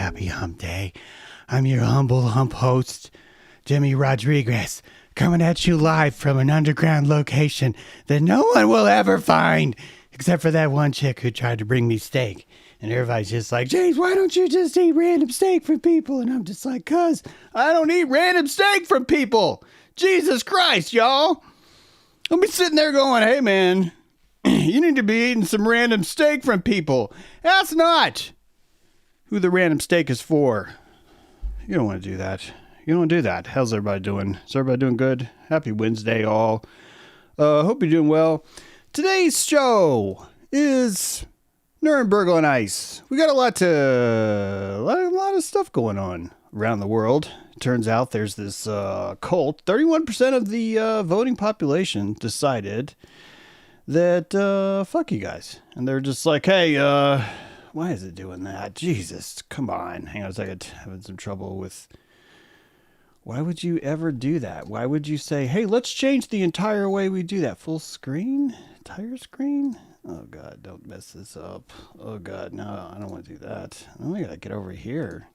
happy hump day. I'm your humble hump host, Jimmy Rodriguez, coming at you live from an underground location that no one will ever find, except for that one chick who tried to bring me steak. And everybody's just like, James, why don't you just eat random steak from people? And I'm just like, cuz I don't eat random steak from people. Jesus Christ, y'all. I'll be sitting there going, hey, man, you need to be eating some random steak from people. That's not who the random steak is for. You don't want to do that. You don't want to do that. How's everybody doing? Is everybody doing good? Happy Wednesday, all. Hope you're doing well. Today's show is Nuremberg on ice. We got a lot of stuff going on around the world. Turns out there's this cult. 31% of the voting population decided that fuck you guys. And they're just like, hey, why is it doing that? Jesus, come on. Hang on a second. Having some trouble with... Why would you ever do that? Why would you say, hey, let's change the entire way we do that? Full screen? Entire screen? Oh, God, don't mess this up. Oh, God, no, I don't want to do that. Oh, I got to get over here.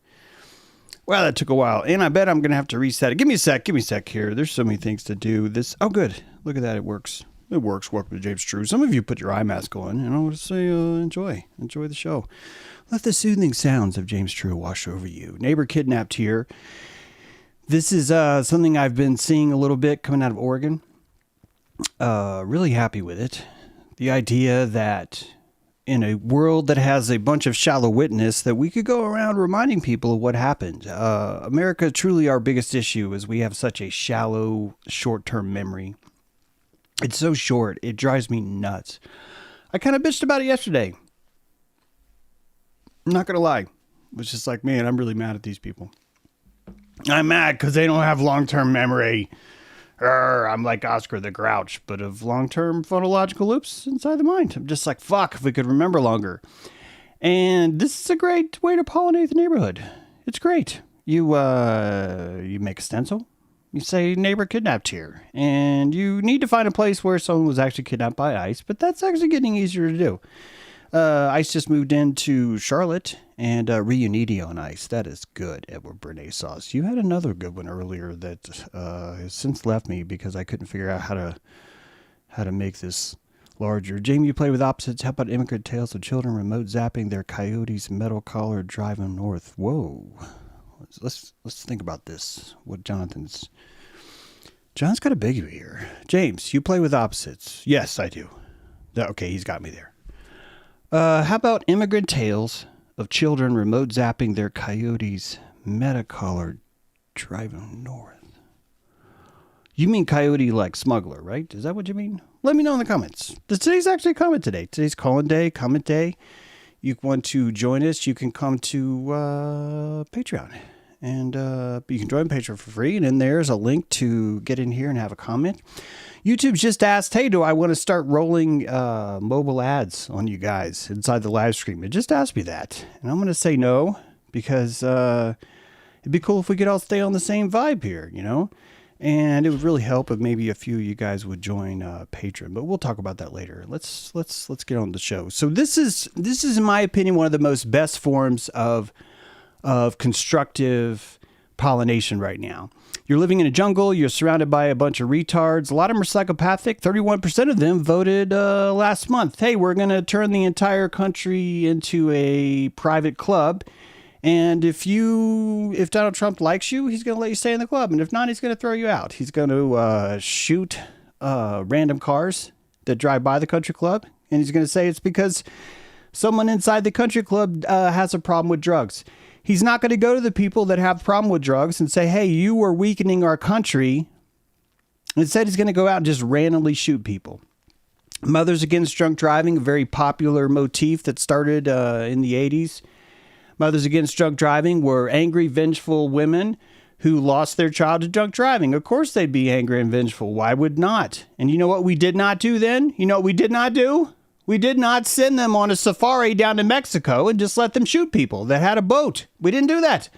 Wow, that took a while. And I bet I'm going to have to reset it. Give me a sec here. There's so many things to do. Oh, good. Look at that. It works. It works. Welcome to James True. Some of you put your eye mask on, and I want to say enjoy the show. Let the soothing sounds of James True wash over you. Neighbor kidnapped here. This is something I've been seeing a little bit coming out of Oregon. Really happy with it. The idea that in a world that has a bunch of shallow witness, that we could go around reminding people of what happened. America, truly our biggest issue is we have such a shallow, short-term memory. It's so short, it drives me nuts. I kind of bitched about it yesterday. I'm not going to lie. It was just like, man, I'm really mad at these people. I'm mad because they don't have long-term memory. I'm like Oscar the Grouch, but of long-term phonological loops inside the mind. I'm just like, fuck, if we could remember longer. And this is a great way to pollinate the neighborhood. It's great. You make a stencil. You say neighbor kidnapped here. And you need to find a place where someone was actually kidnapped by ICE, but that's actually getting easier to do. ICE just moved into Charlotte, and Reuniti on ice. That is good, Edward Bernays sauce. You had another good one earlier that has since left me because I couldn't figure out how to make this larger. Jamie, you play with opposites. How about immigrant tales of children remote zapping their coyotes, metal collar driving north? Whoa. Let's think about this. What John's got a biggie here. James, you play with opposites. Yes, I do. Okay, he's got me there. How about immigrant tales of children remote zapping their coyotes, metacollar driving north? You mean coyote like smuggler, right? Is that what you mean? Let me know in the comments. Today's actually a comment day. Today's comment day. You want to join us, you can come to Patreon. And you can join Patreon for free. And then there's a link to get in here and have a comment. YouTube's just asked, hey, do I want to start rolling mobile ads on you guys inside the live stream? It just asked me that. And I'm going to say no, because it'd be cool if we could all stay on the same vibe here, you know? And it would really help if maybe a few of you guys would join Patreon. But we'll talk about that later. Let's get on the show. So this is, in my opinion, one of the most best forms of constructive pollination right now. You're living in a jungle. You're surrounded by a bunch of retards. A lot of them are psychopathic. 31% of them voted last month. Hey, we're going to turn the entire country into a private club. And if Donald Trump likes you, he's going to let you stay in the club. And if not, he's going to throw you out. He's going to shoot random cars that drive by the country club. And he's going to say it's because someone inside the country club has a problem with drugs. He's not going to go to the people that have a problem with drugs and say, hey, you are weakening our country. Instead, he's going to go out and just randomly shoot people. Mothers Against Drunk Driving, a very popular motif that started in the 80s. Mothers Against Drunk Driving were angry, vengeful women who lost their child to drunk driving. Of course they'd be angry and vengeful. Why would not? And you know what we did not do then? You know what we did not do? We did not send them on a safari down to Mexico and just let them shoot people that had a boat. We didn't do that.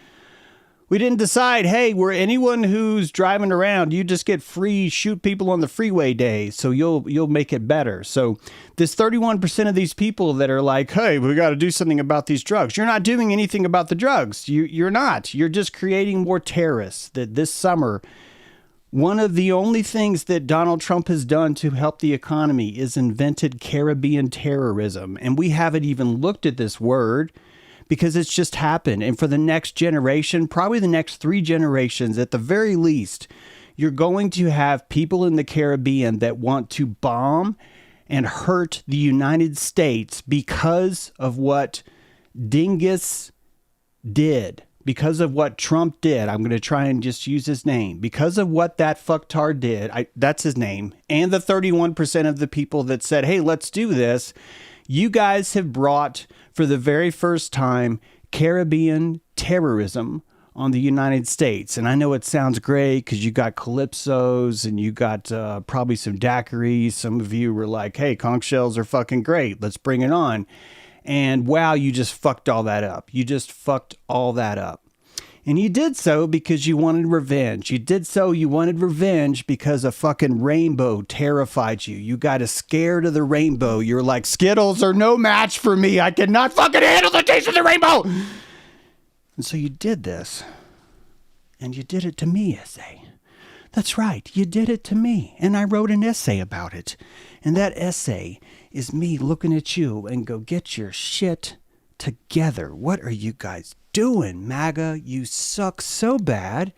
We didn't decide, hey, we're anyone who's driving around, you just get free shoot people on the freeway day, so you'll make it better. So this 31% of these people that are like, hey, we got to do something about these drugs. You're not doing anything about the drugs. You're not. You're just creating more terrorists. That this summer, one of the only things that Donald Trump has done to help the economy is invented Caribbean terrorism. And we haven't even looked at this word, because it's just happened. And for the next generation, probably the next 3 generations at the very least, you're going to have people in the Caribbean that want to bomb and hurt the United States because of what Dingus did, because of what Trump did. I'm going to try and just use his name. Because of what that fucktard did, that's his name, and the 31% of the people that said, hey, let's do this, you guys have brought, for the very first time, Caribbean terrorism on the United States. And I know it sounds great because you got calypsos and you got probably some daiquiris. Some of you were like, hey, conch shells are fucking great. Let's bring it on. And wow, you just fucked all that up. You just fucked all that up. And you did so because you wanted revenge. You wanted revenge because a fucking rainbow terrified you. You got scared of the rainbow. You're like, Skittles are no match for me. I cannot fucking handle the taste of the rainbow. And so you did this. And you did it to me, essay. That's right. You did it to me. And I wrote an essay about it. And that essay is me looking at you and go, get your shit together. What are you guys doing, MAGA? You suck so bad,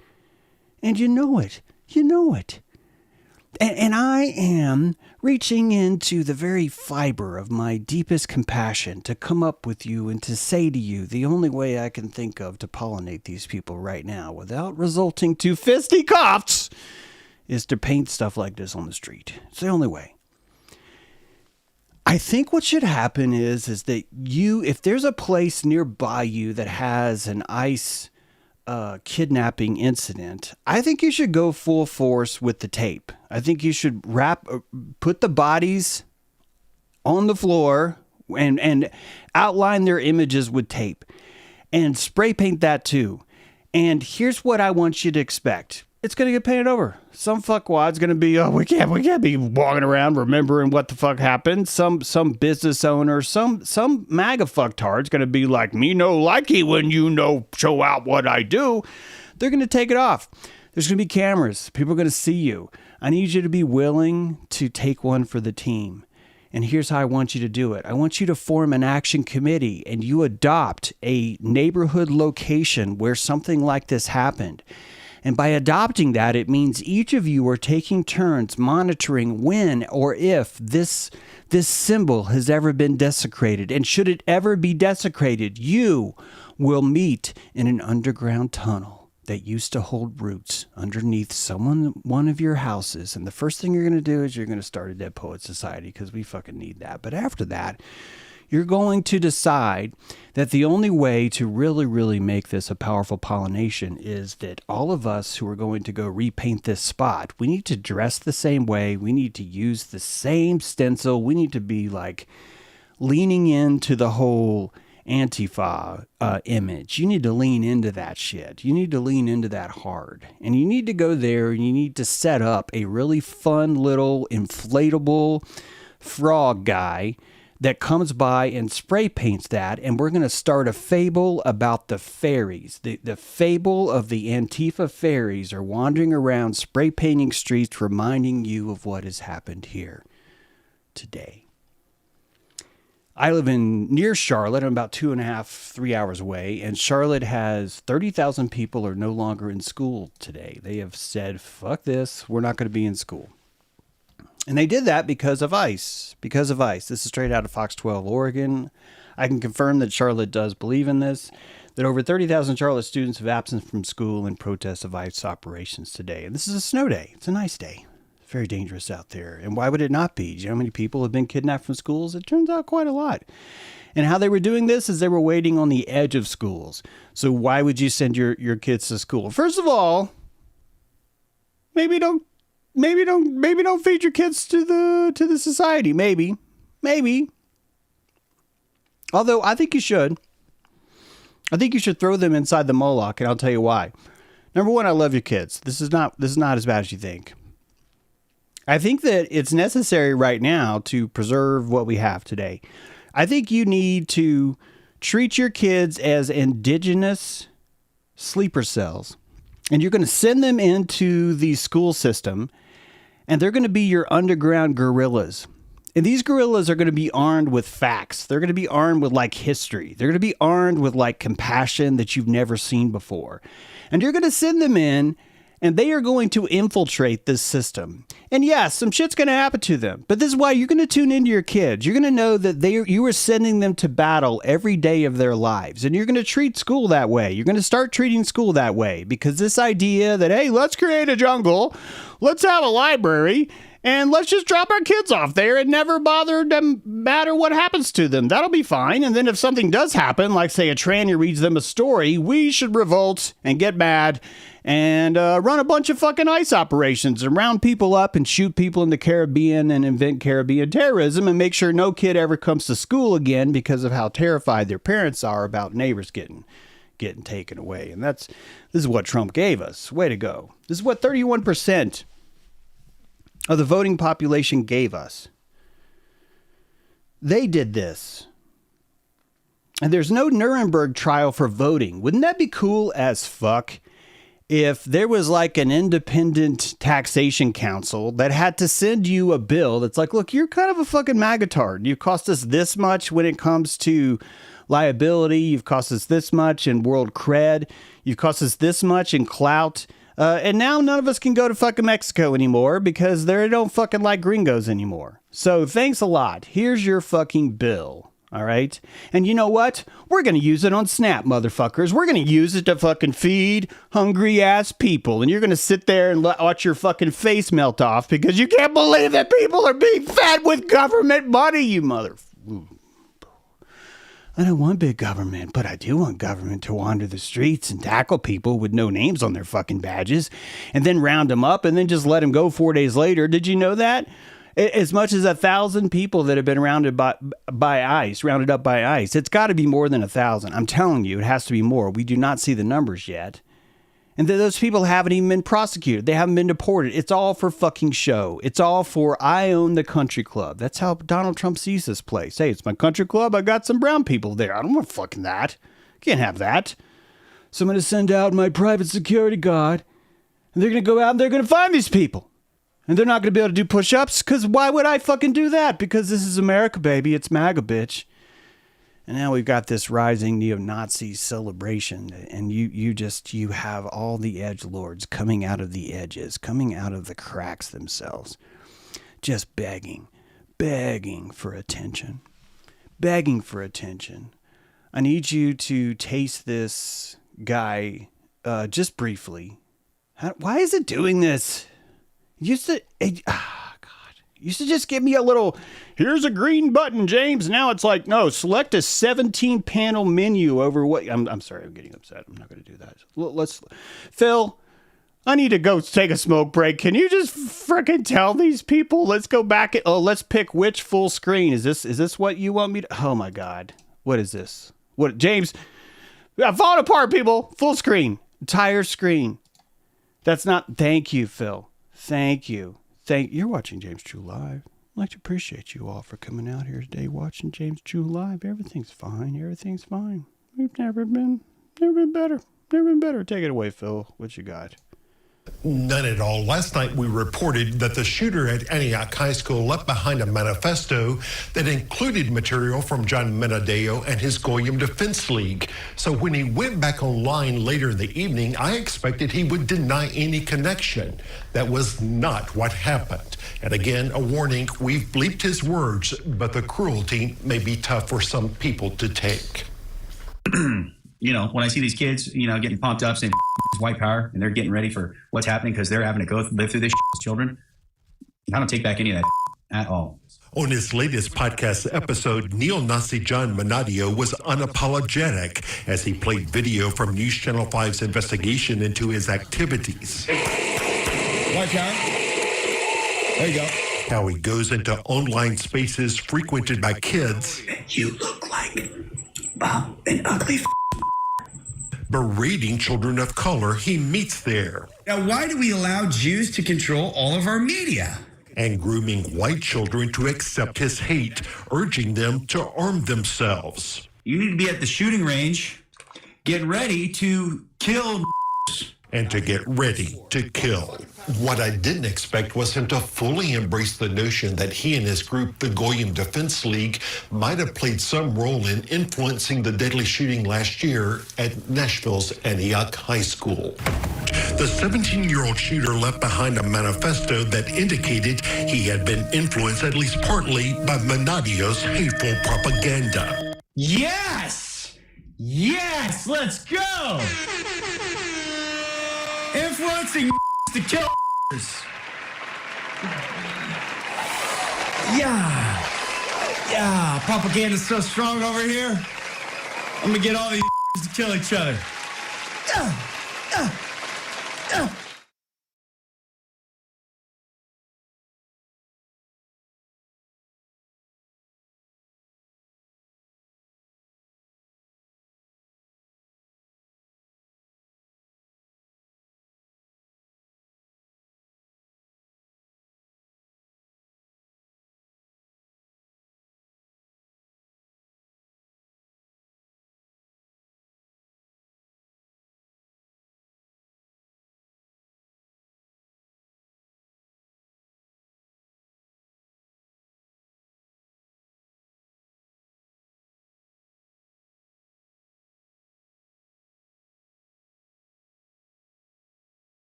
and you know it. You know it. And I am reaching into the very fiber of my deepest compassion to come up with you and to say to you the only way I can think of to pollinate these people right now without resulting to fisticuffs is to paint stuff like this on the street. It's the only way. I think what should happen is that you, if there's a place nearby you that has an ICE kidnapping incident, I think you should go full force with the tape. I think you should put the bodies on the floor and outline their images with tape and spray paint that too. And here's what I want you to expect. It's going to get painted over. Some fuckwad's going to be, we can't be walking around remembering what the fuck happened. Some business owner, some MAGA fucktard's going to be like, me no likey when you know show out what I do. They're going to take it off. There's going to be cameras. People are going to see you. I need you to be willing to take one for the team. And here's how I want you to do it. I want you to form an action committee and you adopt a neighborhood location where something like this happened. And by adopting that, it means each of you are taking turns monitoring when or if this symbol has ever been desecrated. And should it ever be desecrated, you will meet in an underground tunnel that used to hold roots underneath one of your houses. And the first thing you're going to do is you're going to start a Dead Poets Society because we fucking need that. But after that, you're going to decide that the only way to really, really make this a powerful pollination is that all of us who are going to go repaint this spot, we need to dress the same way. We need to use the same stencil. We need to be like leaning into the whole Antifa image. You need to lean into that shit. You need to lean into that hard. And you need to go there and you need to set up a really fun little inflatable frog guy that comes by and spray paints that, and we're going to start a fable about the fairies. The fable of the Antifa fairies are wandering around spray painting streets, reminding you of what has happened here today. I live near Charlotte. I'm about 2.5, 3 hours away, and Charlotte has 30,000 people are no longer in school today. They have said, fuck this, we're not going to be in school. And they did that because of ICE. This is straight out of Fox 12, Oregon. I can confirm that Charlotte does believe in this, that over 30,000 Charlotte students have absent from school in protest of ICE operations today. And this is a snow day. It's a nice day. It's very dangerous out there. And why would it not be? Do you know how many people have been kidnapped from schools? It turns out quite a lot. And how they were doing this is they were waiting on the edge of schools. So why would you send your kids to school? First of all, maybe don't feed your kids to the society. Maybe. Although I think you should. I think you should throw them inside the Moloch, and I'll tell you why. Number one, I love your kids. This is not as bad as you think. I think that it's necessary right now to preserve what we have today. I think you need to treat your kids as indigenous sleeper cells. And you're going to send them into the school system, and they're going to be your underground guerrillas. And these guerrillas are going to be armed with facts. They're going to be armed with like history. They're going to be armed with like compassion that you've never seen before. And you're going to send them in, and they are going to infiltrate this system. And yes, some shit's going to happen to them. But this is why you're going to tune into your kids. You're going to know that you are sending them to battle every day of their lives. And you're going to treat school that way. You're going to start treating school that way. Because this idea that, hey, let's create a jungle, let's have a library, and let's just drop our kids off there and never bother them matter what happens to them. That'll be fine. And then if something does happen, like say a tranny reads them a story, we should revolt and get mad and run a bunch of fucking ICE operations and round people up and shoot people in the Caribbean and invent Caribbean terrorism and make sure no kid ever comes to school again because of how terrified their parents are about neighbors getting taken away. And this is what Trump gave us. Way to go. This is what 31% of the voting population gave us. They did this. And there's no Nuremberg trial for voting. Wouldn't that be cool as fuck if there was like an independent taxation council that had to send you a bill that's like, look, you're kind of a fucking magatard. You cost us this much when it comes to liability. You've cost us this much in world cred. You've cost us this much in clout. And now none of us can go to fucking Mexico anymore because they don't fucking like gringos anymore. So thanks a lot. Here's your fucking bill. All right. And you know what? We're going to use it on Snap, motherfuckers. We're going to use it to fucking feed hungry ass people. And you're going to sit there and watch your fucking face melt off because you can't believe that people are being fed with government money, you mother. I don't want big government, but I do want government to wander the streets and tackle people with no names on their fucking badges and then round them up and then just let them go 4 days later. Did you know that? As much as 1,000 people that have been rounded up by ICE. It's got to be more than 1,000. I'm telling you, it has to be more. We do not see the numbers yet. And those people haven't even been prosecuted. They haven't been deported. It's all for fucking show. It's all for I own the country club. That's how Donald Trump sees this place. Hey, it's my country club. I got some brown people there. I don't want fucking that. Can't have that. So I'm going to send out my private security guard. And they're going to go out and they're going to find these people. And they're not going to be able to do push-ups. Because why would I fucking do that? Because this is America, baby. It's MAGA, bitch. And now we've got this rising neo-Nazi celebration. And you have all the edgelords coming out of the edges, coming out of the cracks themselves. Just begging for attention. Begging for attention. I need you to taste this guy just briefly. Why is it doing this? Used to just give me a little, here's a green button, James. Now it's like, no, select a 17 panel menu over what, I'm sorry, I'm getting upset. I'm not going to do that. Phil, I need to go take a smoke break. Can you just freaking tell these people, let's go back. Let's pick which full screen. Is this what you want me to, oh my God. What is this? What, James, I'm falling apart, people. Full screen, entire screen. That's not, thank you, Phil. Thank you. You're watching James True Live. I'd like to appreciate you all for coming out here today watching James True Live. Everything's fine. Everything's fine. We've never been better. Never been better. Take it away, Phil. What you got? None at all. Last night we reported that the shooter at Antioch High School left behind a manifesto that included material from John Menadeo and his Goyim Defense League. So when he went back online later in the evening, I expected he would deny any connection. That was not what happened. And again, a warning, we've bleeped his words, but the cruelty may be tough for some people to take. You know, when I see these kids, getting pumped up saying white power and they're getting ready for what's happening because they're having to live through this as children, I don't take back any of that at all. On his latest podcast episode, neo-Nazi John Menadio was unapologetic as he played video from News Channel 5's investigation into his activities. White power. There you go. How he goes into online spaces frequented by kids. You look like an ugly berating children of color he meets there, Now, why do we allow Jews to control all of our media? and grooming white children to accept his hate, urging them to arm themselves. You need to be at the shooting range, getting ready to kill. And to get ready to kill. What I didn't expect was him to fully embrace the notion that he and his group, the Goyim Defense League, might have played some role in influencing the deadly shooting last year at Nashville's Antioch High School. The 17-year-old shooter left behind a manifesto that indicated he had been influenced at least partly by Manadio's hateful propaganda. Yes! Yes! Let's go! Influencing to kill. Yeah, propaganda's so strong over here. I'm gonna get all these to kill each other.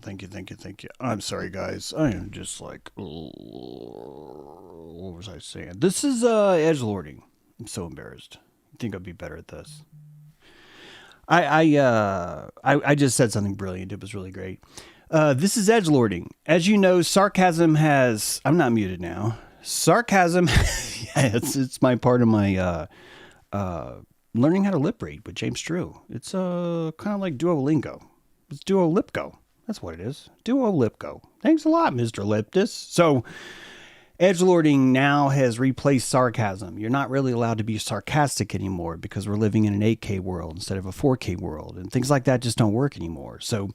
Thank you. I'm sorry, guys. I am just like, what was I saying? This is edgelording. I'm so embarrassed. I think I'd be better at this. I just said something brilliant. It was really great. This is edgelording. As you know, sarcasm has. I'm not muted now. Sarcasm. Yeah, it's my part of my learning how to lip read with James Drew. It's kind of like Duolingo. It's Duolipgo. That's what it is. Duolipgo. Thanks a lot, Mr. Liptus. So, edgelording now has replaced sarcasm. You're not really allowed to be sarcastic anymore because we're living in an 8K world instead of a 4K world. And things like that just don't work anymore. So,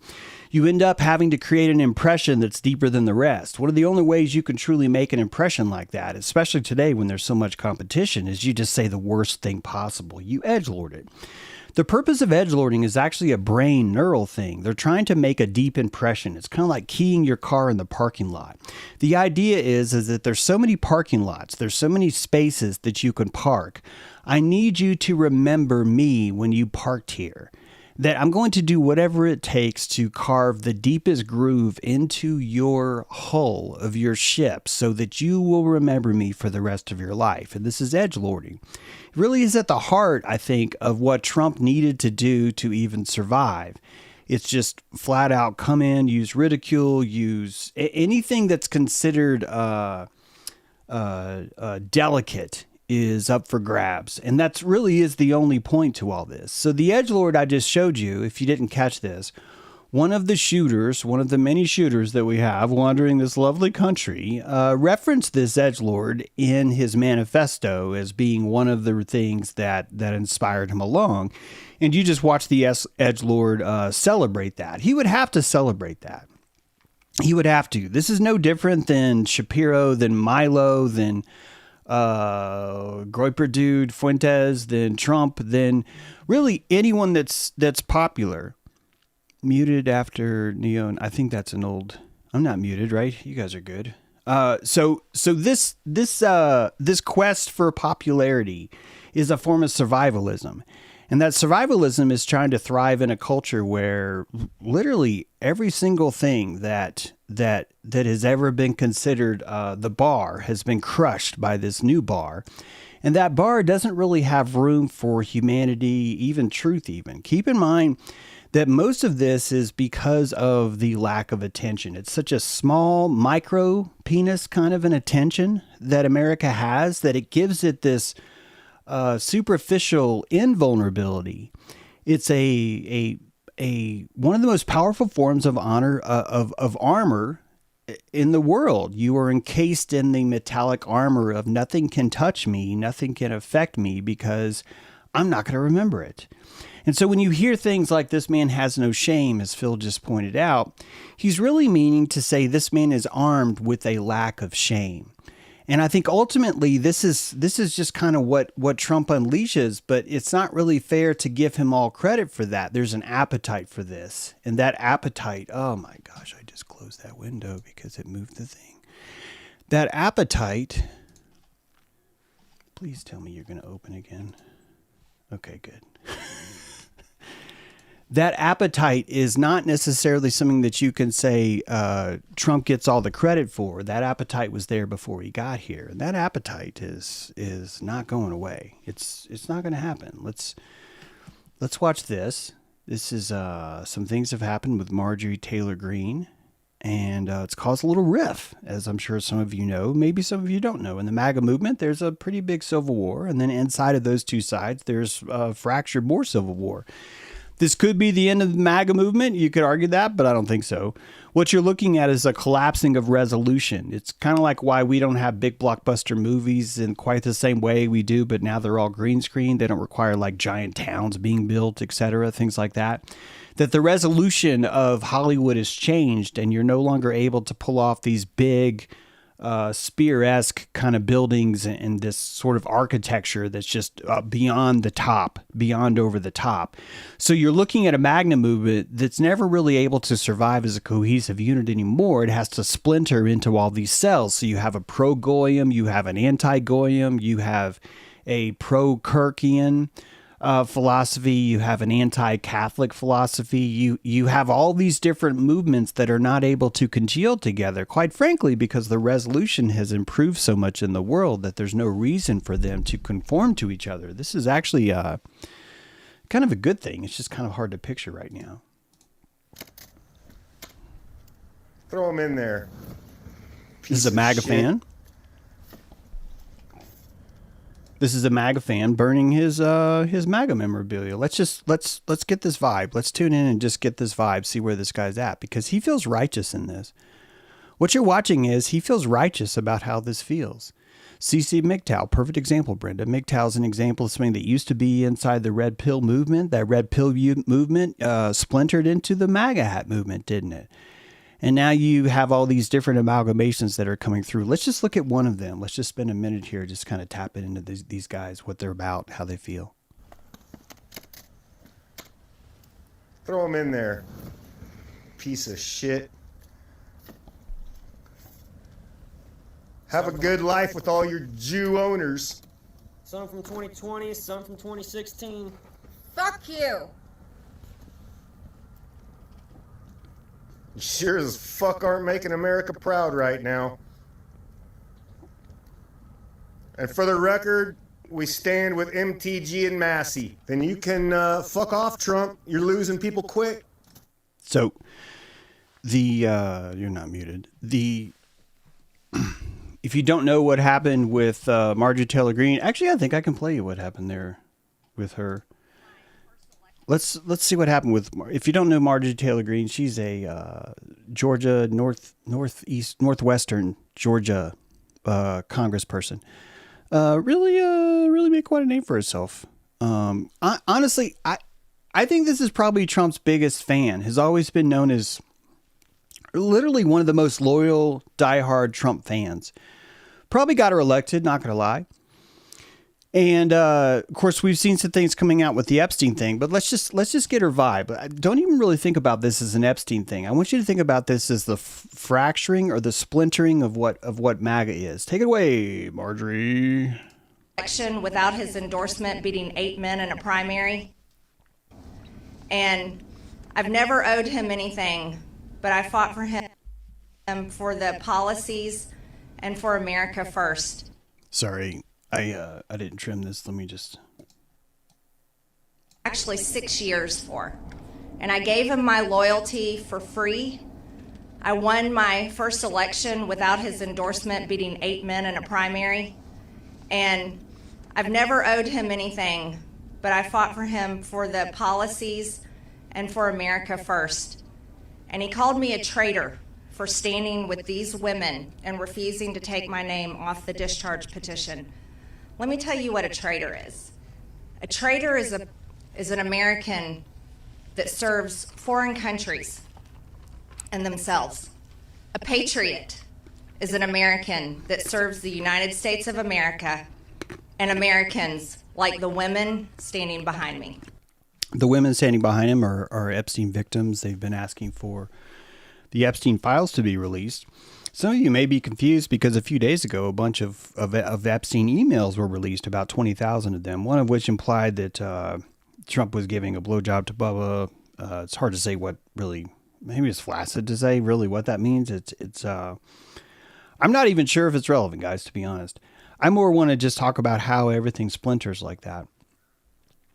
you end up having to create an impression that's deeper than the rest. One of the only ways you can truly make an impression like that, especially today when there's so much competition, is you just say the worst thing possible. You edgelord it. The purpose of edgelording is actually a brain neural thing. They're trying to make a deep impression. It's kind of like keying your car in the parking lot. The idea is that there's so many parking lots, there's so many spaces that you can park. I need you to remember me when you parked here. That I'm going to do whatever it takes to carve the deepest groove into your hull of your ship so that you will remember me for the rest of your life. And this is edgelording. It really is at the heart, I think, of what Trump needed to do to even survive. It's just flat out come in, use ridicule, use anything that's considered delicate is up for grabs. And that's really is the only point to all this. So the edgelord I just showed you, if you didn't catch this, one of the shooters, one of the many shooters that we have wandering this lovely country, referenced this edgelord in his manifesto as being one of the things that inspired him along. And you just watch the edgelord celebrate that. He would have to celebrate that. He would have to. This is no different than Shapiro, than Milo, than Groiper Dude, Fuentes, than Trump, than really anyone that's popular. Muted after Neon. I think that's an old. I'm not muted, right? You guys are good. So this quest for popularity is a form of survivalism, and that survivalism is trying to thrive in a culture where literally every single thing that has ever been considered the bar has been crushed by this new bar. And that bar doesn't really have room for humanity, even truth even. Keep in mind that most of this is because of the lack of attention. It's such a small micro penis kind of an attention that America has that it gives it this superficial invulnerability. It's a one of the most powerful forms of honor of armor in the world. You are encased in the metallic armor of nothing can touch me, nothing can affect me, because I'm not going to remember it. And so when you hear things like this man has no shame, as Phil just pointed out, he's really meaning to say this man is armed with a lack of shame. And I think ultimately this is just kind of what Trump unleashes, but it's not really fair to give him all credit for that. There's an appetite for this. And that appetite, oh my gosh, I just closed that window because it moved the thing. That appetite, please tell me you're going to open again. Okay, good. That appetite is not necessarily something that you can say Trump gets all the credit for. That appetite was there before he got here. And that appetite is not going away. It's not going to happen. Let's watch this. This is some things have happened with Marjorie Taylor Greene. And it's caused a little rift, as I'm sure some of you know. Maybe some of you don't know. In the MAGA movement, there's a pretty big civil war. And then inside of those two sides, there's fractured more civil war. This could be the end of the MAGA movement. You could argue that, but I don't think so. What you're looking at is a collapsing of resolution. It's kind of like why we don't have big blockbuster movies in quite the same way we do, but now they're all green screen. They don't require like giant towns being built, etc., things like that. That the resolution of Hollywood has changed, and you're no longer able to pull off these big spear-esque kind of buildings and this sort of architecture that's just beyond the top, beyond over the top. So you're looking at a MAGA movement that's never really able to survive as a cohesive unit anymore. It has to splinter into all these cells. So you have a pro-Goyim, you have an anti-Goyim, you have a pro-Kirkian philosophy, you have an anti-Catholic philosophy, you have all these different movements that are not able to congeal together, quite frankly, because the resolution has improved so much in the world that there's no reason for them to conform to each other. This is actually kind of a good thing. It's just kind of hard to picture right now. Throw him in there. This is a MAGA fan. This is a MAGA fan burning his MAGA memorabilia. Let's get this vibe. Let's tune in and just get this vibe, see where this guy's at, because he feels righteous in this. What you're watching is he feels righteous about how this feels. CC MGTOW, perfect example, Brenda. MGTOW is an example of something that used to be inside the Red Pill movement. That Red Pill movement splintered into the MAGA hat movement, didn't it? And now you have all these different amalgamations that are coming through. Let's just look at one of them. Let's just spend a minute here, just kind of tapping into these guys, what they're about, how they feel. Throw him in there. Piece of shit. Have a good life with all your Jew owners. Some from 2020, some from 2016. Fuck you! You sure as fuck aren't making America proud right now. And for the record, we stand with MTG and Massey. Then you can fuck off, Trump. You're losing people quick. So, you're not muted. If you don't know what happened with Marjorie Taylor Greene, actually, I think I can play you what happened there with her. Let's see what happened with. If you don't know Marjorie Taylor Greene, she's a Georgia northwestern Georgia congressperson. Really made quite a name for herself. Honestly, I think this is probably Trump's biggest fan. Has always been known as literally one of the most loyal, diehard Trump fans. Probably got her elected, not gonna lie. And of course, we've seen some things coming out with the Epstein thing, but let's just get her vibe. Don't even really think about this as an Epstein thing. I want you to think about this as the fracturing or the splintering of what MAGA is. Take it away, Marjorie. Election without his endorsement, beating 8 men in a primary. And I've never owed him anything, but I fought for him for the policies and for America first. Sorry. I didn't trim this. Let me just. Actually 6 years for. And I gave him my loyalty for free. I won my first election without his endorsement, beating 8 men in a primary. And I've never owed him anything, but I fought for him for the policies and for America first. And he called me a traitor for standing with these women and refusing to take my name off the discharge petition. Let me tell you what a traitor is. A traitor is an American that serves foreign countries and themselves. A patriot is an American that serves the United States of America and Americans like the women standing behind me. The women standing behind him are Epstein victims. They've been asking for the Epstein files to be released. Some of you may be confused because a few days ago, a bunch of Epstein emails were released, about 20,000 of them, one of which implied that Trump was giving a blowjob to Bubba. It's hard to say what really, maybe it's flaccid to say really what that means. I'm not even sure if it's relevant, guys, to be honest. I more want to just talk about how everything splinters like that.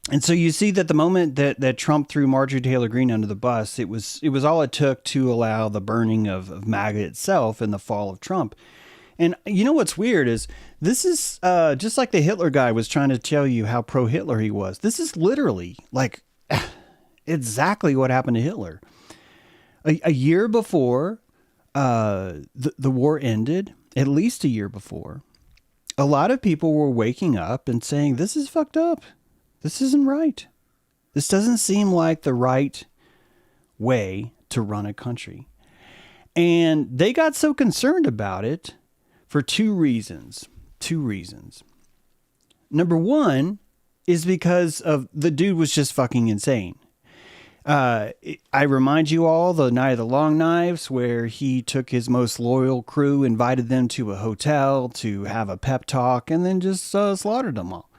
And so you see that the moment that Trump threw Marjorie Taylor Greene under the bus, it was all it took to allow the burning of MAGA itself and the fall of Trump. And you know what's weird is this is just like the Hitler guy was trying to tell you how pro-Hitler he was. This is literally like exactly what happened to Hitler. A year before the war ended, at least a year before, a lot of people were waking up and saying, this is fucked up. This isn't right. This doesn't seem like the right way to run a country. And they got so concerned about it for two reasons. Number one is because of the dude was just fucking insane. I remind you all the Night of the Long Knives, where he took his most loyal crew, invited them to a hotel to have a pep talk, and then just slaughtered them all.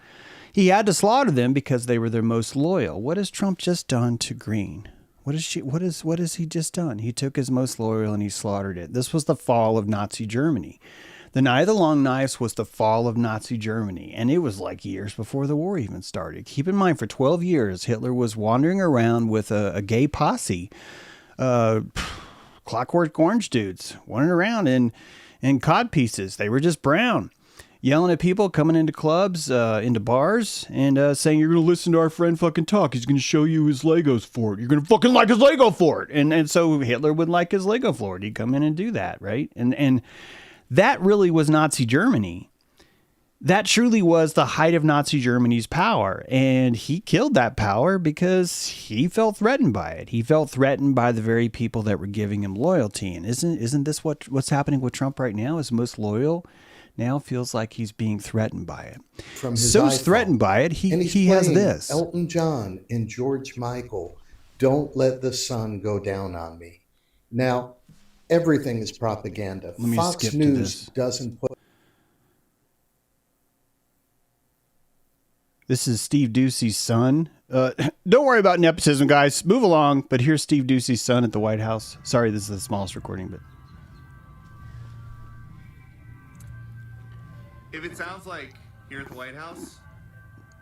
He had to slaughter them because they were their most loyal. What has Trump just done to Greene? What has he just done? He took his most loyal and he slaughtered it. This was the fall of Nazi Germany. The Night of the Long Knives was the fall of Nazi Germany, and it was like years before the war even started. Keep in mind, for 12 years, Hitler was wandering around with a gay posse, Clockwork Orange dudes, wandering around in cod pieces. They were just brown, yelling at people coming into clubs, into bars, and saying, you're going to listen to our friend fucking talk. He's going to show you his Legos fort. You're going to fucking like his Lego fort. And so Hitler would like his Lego fort. He'd come in and do that, right? And that really was Nazi Germany. That truly was the height of Nazi Germany's power. And he killed that power because he felt threatened by it. He felt threatened by the very people that were giving him loyalty. And isn't this what's happening with Trump right now? His most loyal now feels like he's being threatened by it. From his So's iPhone. threatened by it. He has this. Elton John and George Michael, Don't Let the Sun Go Down on Me. Now, everything is propaganda. Let me Fox skip to News this. doesn't put. This is Steve Ducey's son. Don't worry about nepotism, guys. Move along. But here's Steve Ducey's son at the White House. Sorry, this is the smallest recording, but. If it sounds like here at the White House,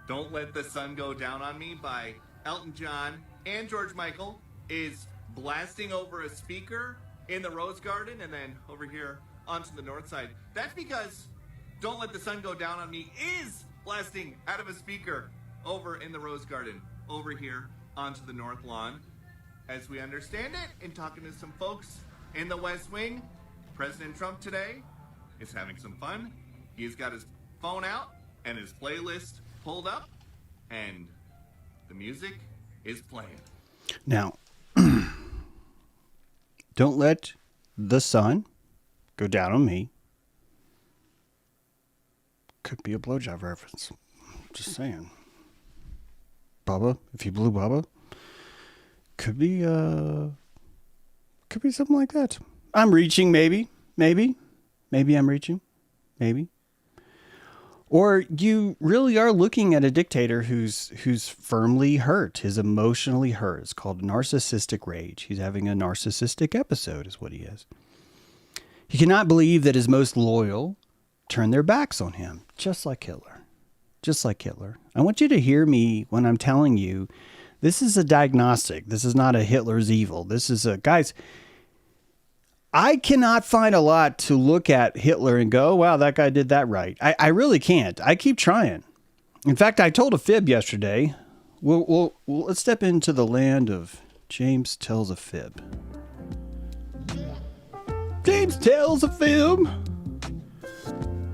Don't Let the Sun Go Down on Me by Elton John and George Michael is blasting over a speaker in the Rose Garden and then over here onto the north side, that's because Don't Let the Sun Go Down on Me is blasting out of a speaker over in the Rose Garden, over here onto the north lawn. As we understand it, in talking to some folks in the West Wing, President Trump today is having some fun. He's got his phone out and his playlist pulled up, and the music is playing. Now, don't let the sun go down on me. Could be a blowjob reference. Just saying. Bubba, if you blew Bubba, could be something like that. I'm reaching, maybe I'm reaching, maybe. Or you really are looking at a dictator who's firmly hurt, is emotionally hurt. It's called narcissistic rage. He's having a narcissistic episode is what he is. He cannot believe that his most loyal turn their backs on him, just like Hitler. Just like Hitler. I want you to hear me when I'm telling you, this is a diagnostic. This is not a Hitler's evil. This is a, guys, I cannot find a lot to look at Hitler and go, wow, that guy did that right. I really can't. I keep trying. In fact, I told a fib yesterday. Let's step into the land of James Tells a Fib. James tells a film.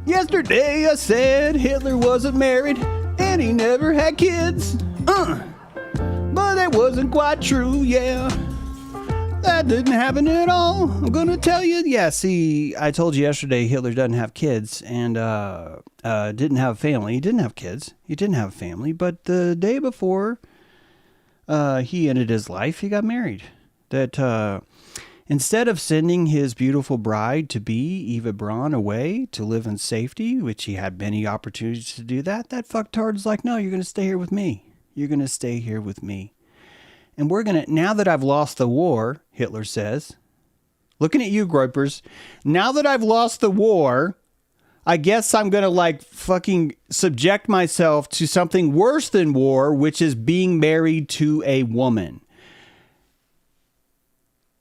Yesterday I said Hitler wasn't married and he never had kids. But that wasn't quite true, yeah. That didn't happen at all. I'm gonna tell you. Yeah, see, I told you yesterday Hitler doesn't have kids and didn't have a family. He didn't have kids. He didn't have a family. But the day before he ended his life, he got married. That instead of sending his beautiful bride to be Eva Braun away to live in safety, which he had many opportunities to do that fucktard's like, no, you're gonna stay here with me. You're gonna stay here with me. And we're going to, now that I've lost the war, Hitler says, looking at you, Groypers, now that I've lost the war, I guess I'm going to like fucking subject myself to something worse than war, which is being married to a woman.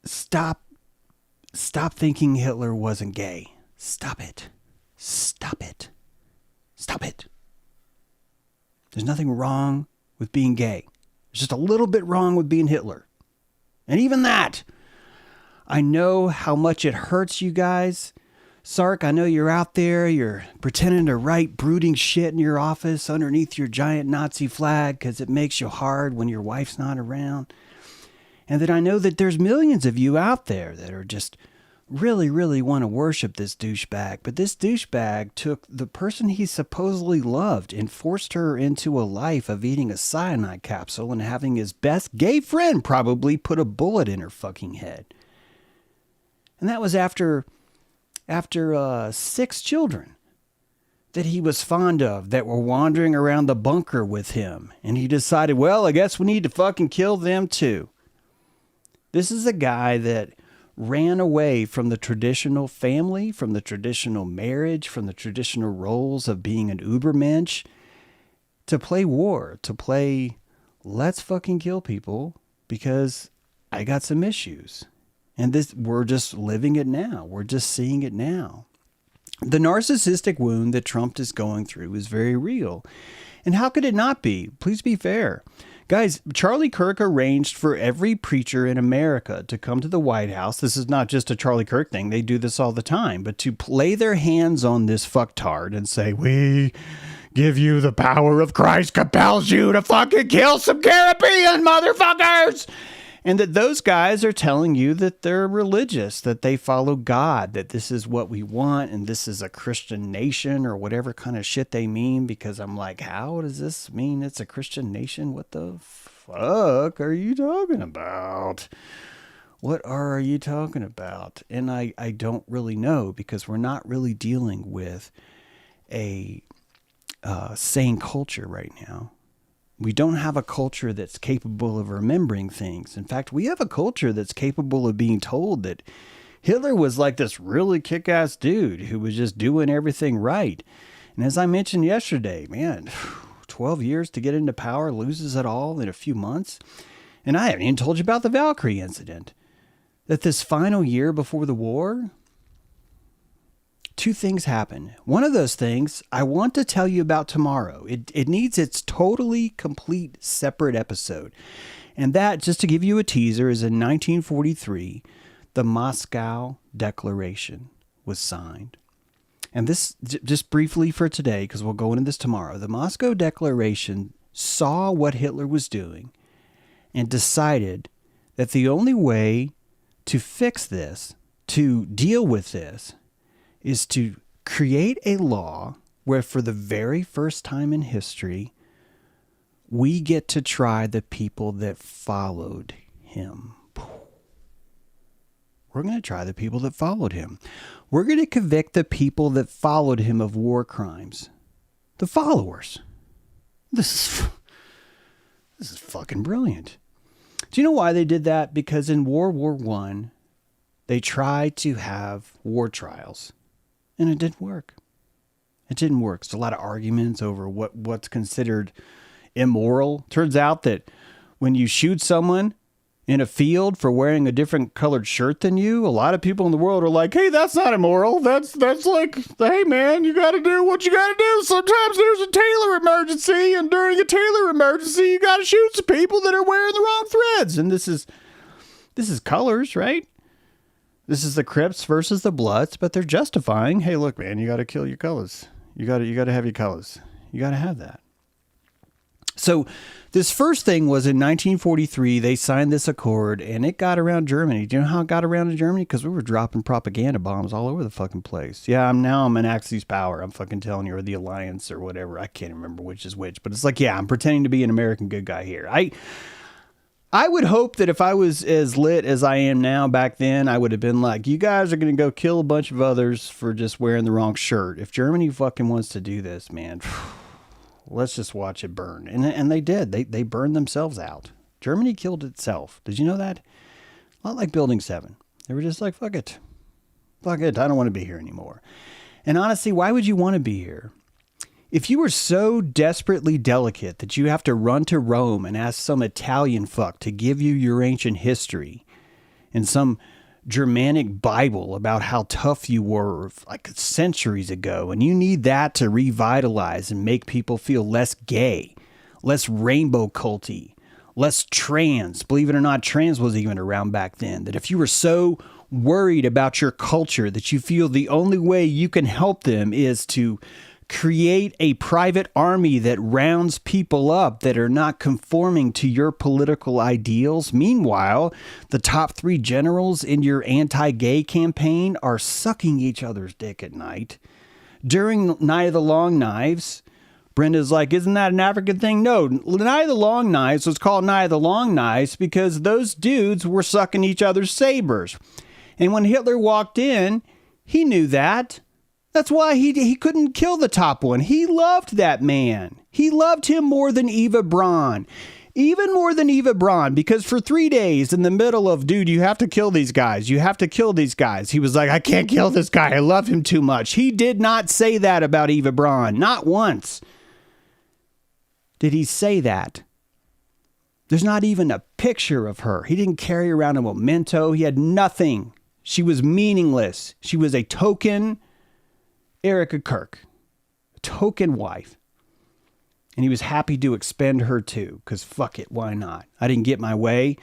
Stop thinking Hitler wasn't gay. Stop it. Stop it. Stop it. There's nothing wrong with being gay. There's just a little bit wrong with being Hitler. And even that, I know how much it hurts you guys. Sark, I know you're out there. You're pretending to write brooding shit in your office underneath your giant Nazi flag because it makes you hard when your wife's not around. And that I know that there's millions of you out there that are just really, really want to worship this douchebag. But this douchebag took the person he supposedly loved and forced her into a life of eating a cyanide capsule and having his best gay friend probably put a bullet in her fucking head. And that was after 6 children that he was fond of that were wandering around the bunker with him. And he decided, well, I guess we need to fucking kill them too. This is a guy that ran away from the traditional family, from the traditional marriage, from the traditional roles of being an Ubermensch to play war, to play let's fucking kill people because I got some issues. And we're just living it now. We're just seeing it now. The narcissistic wound that Trump is going through is very real. And how could it not be? Please be fair. Guys, Charlie Kirk arranged for every preacher in America to come to the White House. This is not just a Charlie Kirk thing. They do this all the time. But to lay their hands on this fucktard and say, we give you the power of Christ compels you to fucking kill some Caribbean motherfuckers. And that those guys are telling you that they're religious, that they follow God, that this is what we want, and this is a Christian nation or whatever kind of shit they mean. Because I'm like, how does this mean it's a Christian nation? What the fuck are you talking about? What are you talking about? And I don't really know, because we're not really dealing with a sane culture right now. We don't have a culture that's capable of remembering things. In fact, we have a culture that's capable of being told that Hitler was like this really kick-ass dude who was just doing everything right. And as I mentioned yesterday, man, 12 years to get into power, loses it all in a few months. And I haven't even told you about the Valkyrie incident. That this final year before the war, 2 things happen. One of those things I want to tell you about tomorrow. It needs its totally complete separate episode. And that, just to give you a teaser, is in 1943, the Moscow Declaration was signed. And this, just briefly for today, because we'll go into this tomorrow, the Moscow Declaration saw what Hitler was doing and decided that the only way to fix this, to deal with this, is to create a law where for the very first time in history, we get to try the people that followed him. We're going to try the people that followed him. We're going to convict the people that followed him of war crimes. The followers. This is fucking brilliant. Do you know why they did that? Because in World War I, they tried to have war trials. And it didn't work. It didn't work. There's a lot of arguments over what's considered immoral. Turns out that when you shoot someone in a field for wearing a different colored shirt than you, a lot of people in the world are like, hey, that's not immoral. That's like, hey, man, you got to do what you got to do. Sometimes there's a tailor emergency, and during a tailor emergency, you got to shoot some people that are wearing the wrong threads. And this is colors, right? This is the Crips versus the Bloods, but they're justifying, hey, look, man, you got to kill your colors. You got to have your colors. You got to have that. So this first thing was in 1943, they signed this accord and it got around Germany. Do you know how it got around to Germany? Because we were dropping propaganda bombs all over the fucking place. Yeah, I'm in Axis power. I'm fucking telling you, or the Alliance or whatever. I can't remember which is which, but it's like, yeah, I'm pretending to be an American good guy here. I would hope that if I was as lit as I am now back then, I would have been like, you guys are going to go kill a bunch of others for just wearing the wrong shirt. If Germany fucking wants to do this, man, let's just watch it burn. And they did. They burned themselves out. Germany killed itself. Did you know that? A lot like Building 7. They were just like, fuck it. Fuck it. I don't want to be here anymore. And honestly, why would you want to be here? If you were so desperately delicate that you have to run to Rome and ask some Italian fuck to give you your ancient history and some Germanic Bible about how tough you were like centuries ago, and you need that to revitalize and make people feel less gay, less rainbow culty, less trans. Believe it or not, trans was even around back then. That if you were so worried about your culture that you feel the only way you can help them is to create a private army that rounds people up that are not conforming to your political ideals. Meanwhile, the top 3 generals in your anti-gay campaign are sucking each other's dick at night. During Night of the Long Knives, Brenda's like, isn't that an African thing? No, Night of the Long Knives was called Night of the Long Knives because those dudes were sucking each other's sabers. And when Hitler walked in, he knew that. That's why he couldn't kill the top one. He loved that man. He loved him more than Eva Braun. Even more than Eva Braun, because for 3 days in the middle of, dude, you have to kill these guys. You have to kill these guys. He was like, I can't kill this guy. I love him too much. He did not say that about Eva Braun. Not once did he say that. There's not even a picture of her. He didn't carry around a memento. He had nothing. She was meaningless. She was a token Erica Kirk, a token wife. And he was happy to expend her too, because fuck it, why not? I didn't get my way.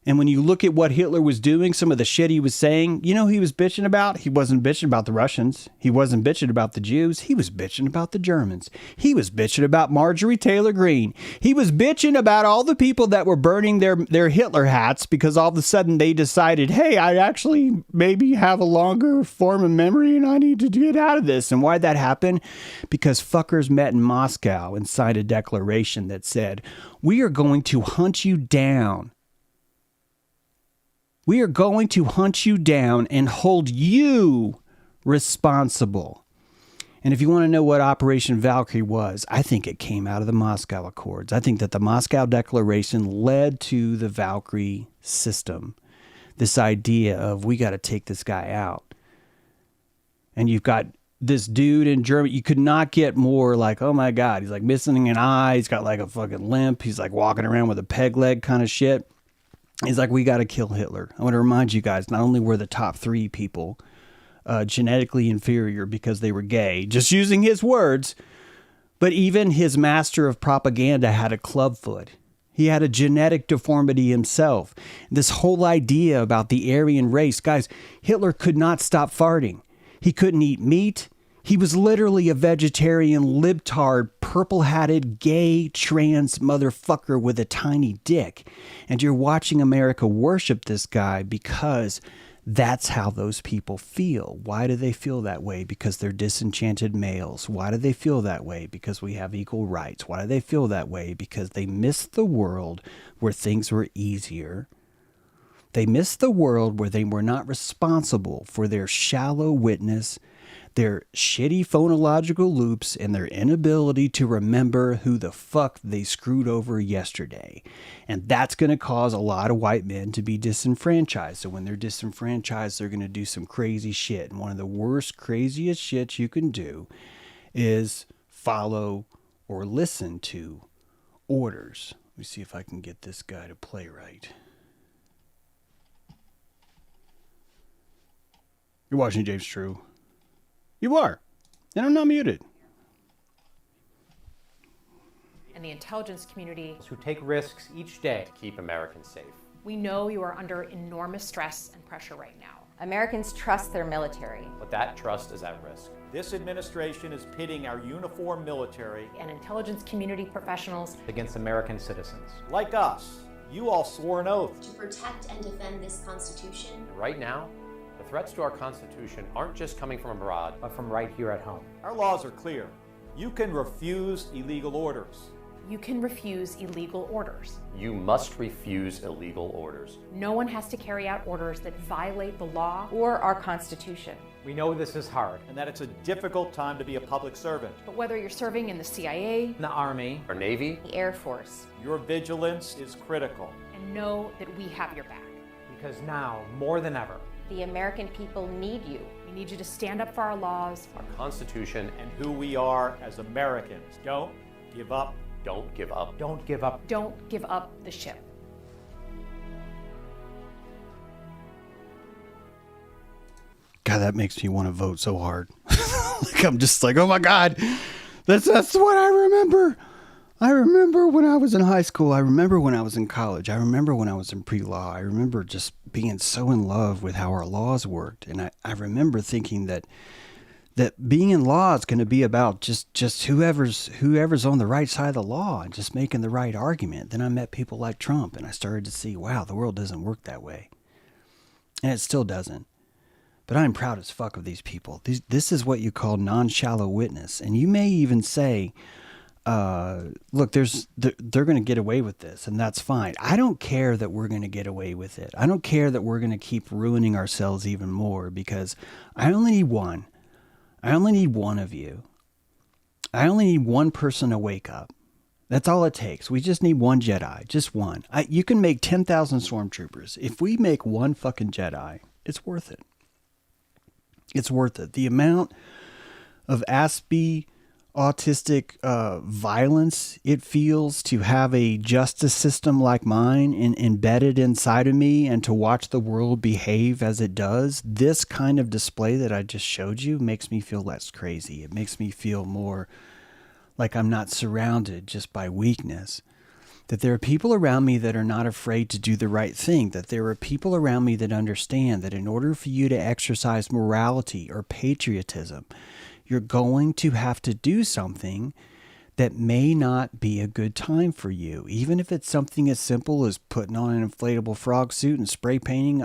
And when you look at what Hitler was doing, some of the shit he was saying, you know who he was bitching about? He wasn't bitching about the Russians. He wasn't bitching about the Jews. He was bitching about the Germans. He was bitching about Marjorie Taylor Greene. He was bitching about all the people that were burning their Hitler hats because all of a sudden they decided, hey, I actually maybe have a longer form of memory and I need to get out of this. And why'd that happen? Because fuckers met in Moscow and signed a declaration that said, we are going to hunt you down. We are going to hunt you down and hold you responsible. And if you want to know what Operation Valkyrie was, I think it came out of the Moscow Accords. I think that the Moscow Declaration led to the Valkyrie system. This idea of we got to take this guy out. And you've got this dude in Germany. You could not get more like, oh my God, he's like missing an eye. He's got like a fucking limp. He's like walking around with a peg leg kind of shit. He's like, we got to kill Hitler. I want to remind you guys, not only were the top 3 people genetically inferior because they were gay, just using his words, but even his master of propaganda had a clubfoot. He had a genetic deformity himself. This whole idea about the Aryan race, guys, Hitler could not stop farting. He couldn't eat meat. He was literally a vegetarian, libtard, purple-hatted, gay, trans motherfucker with a tiny dick. And you're watching America worship this guy because that's how those people feel. Why do they feel that way? Because they're disenchanted males. Why do they feel that way? Because we have equal rights. Why do they feel that way? Because they missed the world where things were easier. They missed the world where they were not responsible for their shallow witness, their shitty phonological loops, and their inability to remember who the fuck they screwed over yesterday. And that's going to cause a lot of white men to be disenfranchised. So when they're disenfranchised, they're going to do some crazy shit. And one of the worst, craziest shit you can do is follow or listen to orders. Let me see if I can get this guy to play right. You're watching James True. You are. And I'm not muted. And the intelligence community who take risks each day to keep Americans safe. We know you are under enormous stress and pressure right now. Americans trust their military. But that trust is at risk. This administration is pitting our uniformed military And intelligence community professionals against American citizens. Like us, you all swore an oath. To protect and defend this Constitution. Right now, the threats to our Constitution aren't just coming from abroad, but from right here at home. Our laws are clear. You can refuse illegal orders. You can refuse illegal orders. You must refuse illegal orders. No one has to carry out orders that violate the law or our Constitution. We know this is hard and that it's a difficult time to be a public servant. But whether you're serving in the CIA, The Army, or Navy, the Air Force, your vigilance is critical. and know that we have your back. Because now, more than ever, The American people need you. We need you to stand up for our laws, our Constitution, and who we are as Americans. Don't give up. Don't give up. Don't give up. Don't give up the ship. God, that makes me want to vote so hard. Like, I'm just like, oh my God, that's what I remember. I remember when I was in high school. I remember when I was in college. I remember when I was in pre-law. I remember just being so in love with how our laws worked. And I remember thinking that being in law is going to be about just whoever's on the right side of the law and just making the right argument. Then I met people like Trump and I started to see, wow, the world doesn't work that way. And it still doesn't. But I'm proud as fuck of these people. This is what you call non-shallow witness. And you may even say, look, they're going to get away with this, and that's fine. I don't care that we're going to get away with it. I don't care that we're going to keep ruining ourselves even more, because I only need one. I only need one of you. I only need one person to wake up. That's all it takes. We just need one Jedi, just one. You can make 10,000 stormtroopers. If we make one fucking Jedi, it's worth it. It's worth it. The amount of autistic violence it feels to have a justice system like mine embedded inside of me, and to watch the world behave as it does. This kind of display that I just showed you makes me feel less crazy. It makes me feel more like I'm not surrounded just by weakness. That there are people around me that are not afraid to do the right thing. That there are people around me that understand that in order for you to exercise morality or patriotism, you're going to have to do something that may not be a good time for you. Even if it's something as simple as putting on an inflatable frog suit and spray painting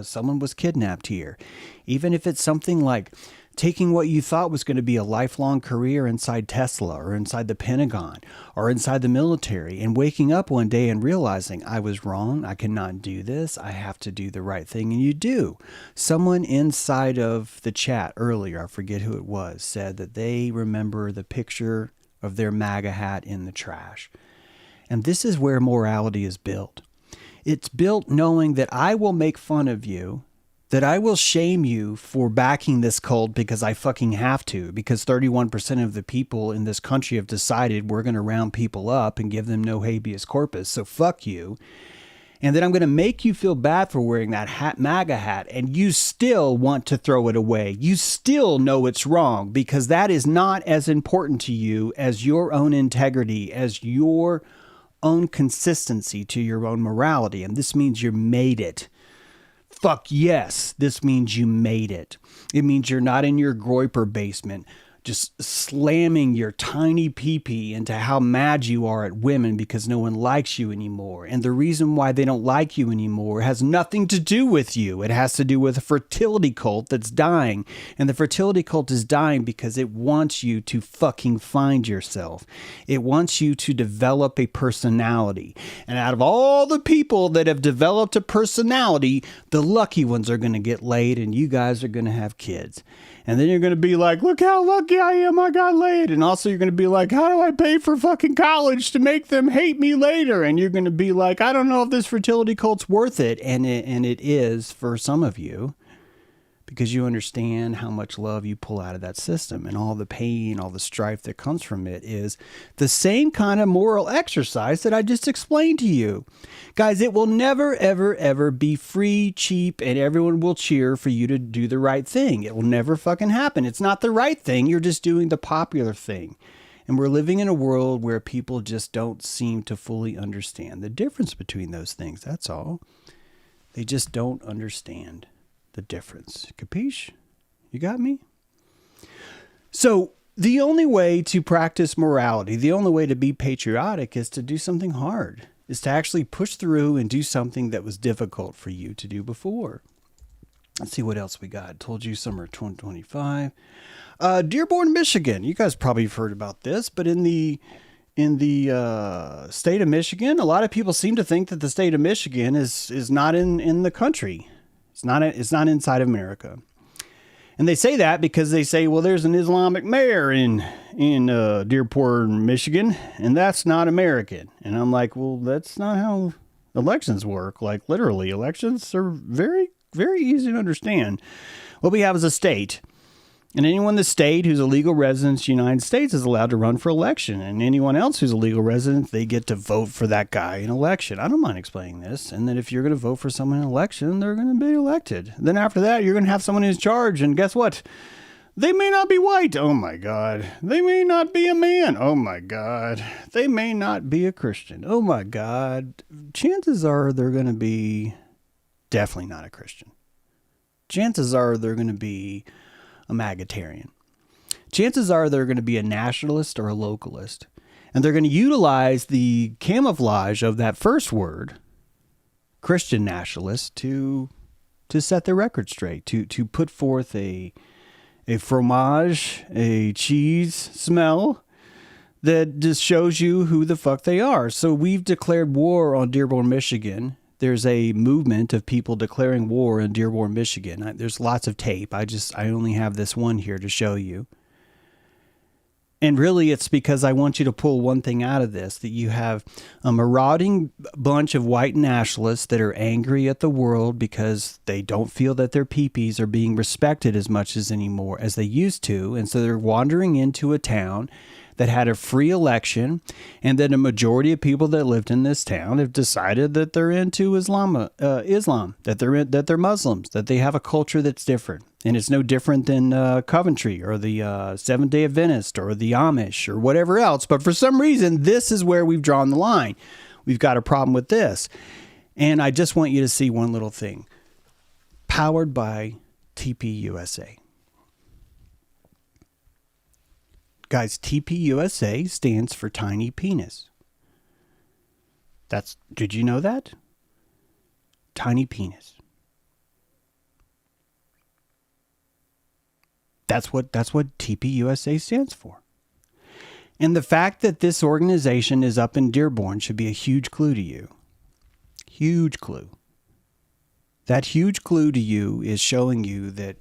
someone was kidnapped here. Even if it's something like taking what you thought was going to be a lifelong career inside Tesla or inside the Pentagon or inside the military, and waking up one day and realizing I was wrong, I cannot do this, I have to do the right thing, and you do. Someone inside of the chat earlier, I forget who it was, said that they remember the picture of their MAGA hat in the trash. And this is where morality is built. It's built knowing that I will make fun of you, that I will shame you for backing this cult because I fucking have to, because 31% of the people in this country have decided we're going to round people up and give them no habeas corpus, so fuck you. And then I'm going to make you feel bad for wearing that MAGA hat, and you still want to throw it away. You still know it's wrong, because that is not as important to you as your own integrity, as your own consistency to your own morality. And this means you made it. Fuck yes, this means you made it. It means you're not in your Groyper basement just slamming your tiny pee-pee into how mad you are at women because no one likes you anymore. And the reason why they don't like you anymore has nothing to do with you. It has to do with a fertility cult that's dying. And the fertility cult is dying because it wants you to fucking find yourself. It wants you to develop a personality. And out of all the people that have developed a personality, the lucky ones are going to get laid, and you guys are going to have kids. And then you're going to be like, look how lucky I am, I got laid. And also you're going to be like, how do I pay for fucking college to make them hate me later? And you're going to be like, I don't know if this fertility cult's worth it. And it is for some of you, because you understand how much love you pull out of that system, and all the pain, all the strife that comes from it is the same kind of moral exercise that I just explained to you. Guys, it will never, ever, ever be free, cheap, and everyone will cheer for you to do the right thing. It will never fucking happen. It's not the right thing. You're just doing the popular thing. And we're living in a world where people just don't seem to fully understand the difference between those things. That's all. They just don't understand. the difference. Capiche? You got me? So the only way to practice morality, the only way to be patriotic is to do something hard, is to actually push through and do something that was difficult for you to do before. Let's see what else we got. Told you summer 2025. Dearborn, Michigan. You guys probably have heard about this, but in the state of Michigan, a lot of people seem to think that the state of Michigan is not in the country. It's not inside of America. And they say that because they say, well, there's an Islamic mayor in Dearborn, Michigan, and that's not American. And I'm like, well, that's not how elections work. Like, literally, elections are very, very easy to understand. What we have is a state. And anyone in the state who's a legal resident of the United States is allowed to run for election. And anyone else who's a legal resident, they get to vote for that guy in election. I don't mind explaining this. And then if you're going to vote for someone in election, they're going to be elected. Then after that, you're going to have someone who's in charge. And guess what? They may not be white. Oh, my God. They may not be a man. Oh, my God. They may not be a Christian. Oh, my God. Chances are they're going to be definitely not a Christian. Chances are they're going to be a magatarian. Chances are they're going to be a nationalist or a localist. And they're going to utilize the camouflage of that first word, Christian nationalist, to set their record straight, to put forth a fromage, a cheese smell that just shows you who the fuck they are. So we've declared war on Dearborn, Michigan. There's a movement of people declaring war in Dearborn, Michigan. There's lots of tape. I only have this one here to show you. And really, it's because I want you to pull one thing out of this, that you have a marauding bunch of white nationalists that are angry at the world because they don't feel that their peepees are being respected as much as anymore as they used to. And so they're wandering into a town that had a free election, and then a majority of people that lived in this town have decided that they're into Islam, that they're Muslims, that they have a culture that's different. And it's no different than Coventry or the Seventh-day Adventist or the Amish or whatever else. But for some reason, this is where we've drawn the line. We've got a problem with this. And I just want you to see one little thing. Powered by TPUSA. Guys, TPUSA stands for Tiny Penis. Did you know that? Tiny Penis. That's what TPUSA stands for. And the fact that this organization is up in Dearborn should be a huge clue to you. Huge clue. That huge clue to you is showing you that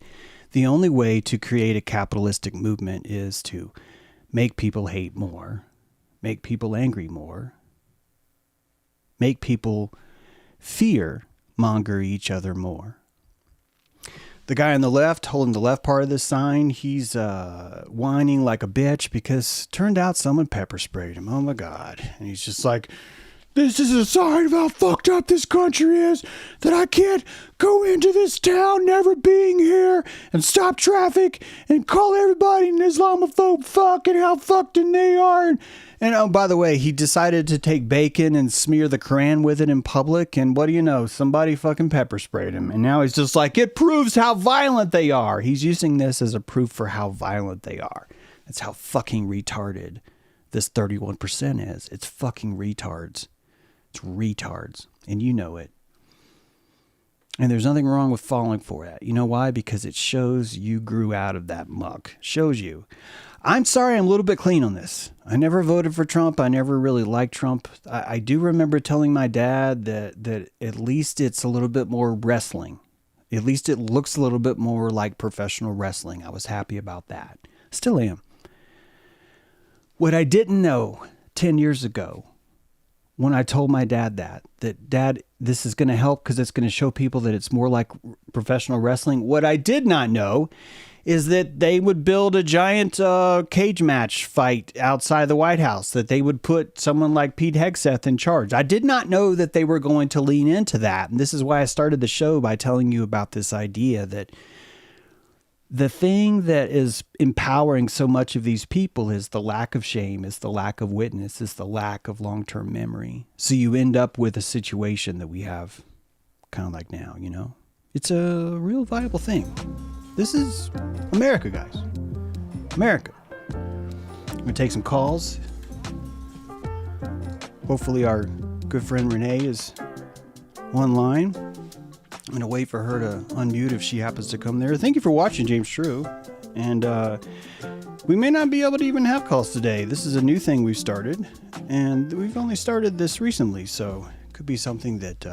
the only way to create a capitalistic movement is to make people hate more, make people angry more, make people fear monger each other more. The guy on the left, holding the left part of this sign, he's whining like a bitch because turned out someone pepper sprayed him. Oh my God. And he's just like, this is a sign of how fucked up this country is, that I can't go into this town never being here and stop traffic and call everybody an Islamophobe fuck and how fucked in they are. And oh, by the way, he decided to take bacon and smear the Quran with it in public. And what do you know? Somebody fucking pepper sprayed him. And now he's just like, it proves how violent they are. He's using this as a proof for how violent they are. That's how fucking retarded this 31% is. It's fucking retards. It's retards. And you know it. And there's nothing wrong with falling for that. You know why? Because it shows you grew out of that muck. Shows you. I'm sorry, I'm a little bit clean on this. I never voted for Trump. I never really liked Trump. I do remember telling my dad that at least it's a little bit more wrestling. At least it looks a little bit more like professional wrestling. I was happy about that. Still am. What I didn't know 10 years ago, when I told my dad that Dad, this is going to help because it's going to show people that it's more like professional wrestling. What I did not know is that they would build a giant cage match fight outside the White House, that they would put someone like Pete Hegseth in charge. I did not know that they were going to lean into that. And this is why I started the show by telling you about this idea that the thing that is empowering so much of these people is the lack of shame, is the lack of witness, is the lack of long-term memory. So you end up with a situation that we have kind of like now, you know? It's a real viable thing. This is America, guys. America. I'm going to take some calls. Hopefully our good friend Renee is online. I'm going to wait for her to unmute if she happens to come there. Thank you for watching, James True. And we may not be able to even have calls today. This is a new thing we've started, and we've only started this recently, so it could be something that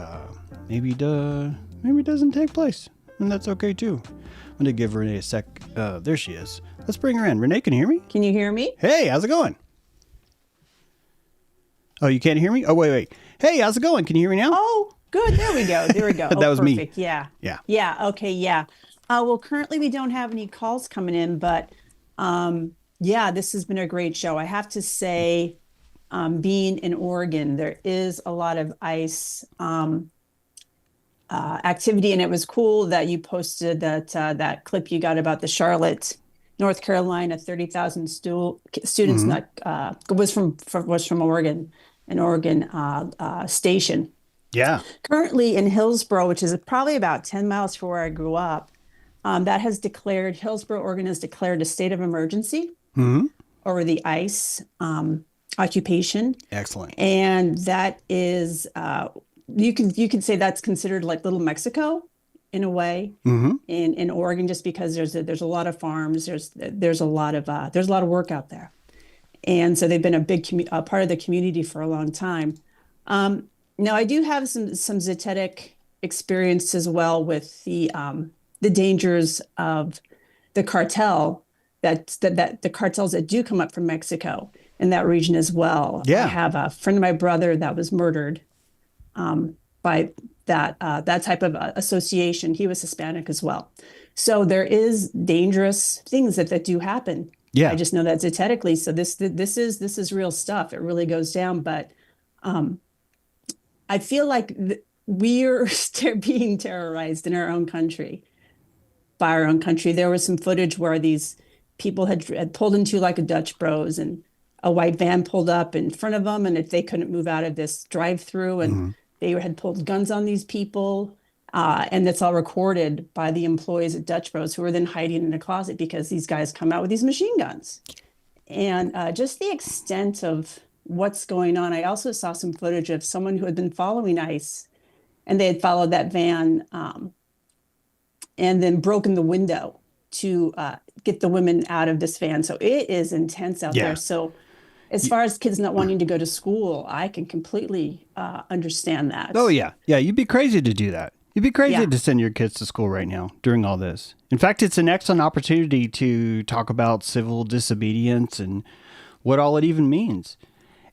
maybe doesn't take place, and that's okay too. I'm going to give Renee a sec. There she is. Let's bring her in. Renee, can you hear me? Can you hear me? Hey, how's it going? Oh, you can't hear me? Oh, wait. Hey, how's it going? Can you hear me now? Oh, good. There we go. That was perfect. me. Yeah. Yeah. Yeah. Okay. Yeah. Well, currently we don't have any calls coming in, but yeah, this has been a great show. I have to say, being in Oregon, there is a lot of ICE activity, and it was cool that you posted that clip you got about the Charlotte, North Carolina 30,000 students was from Oregon, an Oregon station. Yeah. Currently in Hillsborough, which is probably about 10 miles from where I grew up, Hillsborough, Oregon has declared a state of emergency over the ICE occupation. Excellent. And that is, you can say that's considered like Little Mexico in a way in Oregon, just because there's a lot of farms, there's a lot of work out there. And so they've been a big part of the community for a long time. Now I do have some zetetic experience as well with the dangers of the cartel, that the cartels that do come up from Mexico in that region as well. Yeah. I have a friend of my brother that was murdered by that type of association. He was Hispanic as well. So there is dangerous things that do happen. Yeah. I just know that zetetically. So this is real stuff. It really goes down. But I feel like we're being terrorized in our own country, by our own country. There was some footage where these people had pulled into like a Dutch Bros, and a white van pulled up in front of them, and if they couldn't move out of this drive-through, and they had pulled guns on these people, and that's all recorded by the employees at Dutch Bros, who are then hiding in a closet because these guys come out with these machine guns. And just the extent of what's going on. I also saw some footage of someone who had been following ICE, and they had followed that van and then broken the window to get the women out of this van. So it is intense out there. So as far as kids not wanting to go to school, I can completely understand that. Oh, yeah. Yeah, you'd be crazy to do that. You'd be crazy to send your kids to school right now during all this. In fact, it's an excellent opportunity to talk about civil disobedience and what all it even means.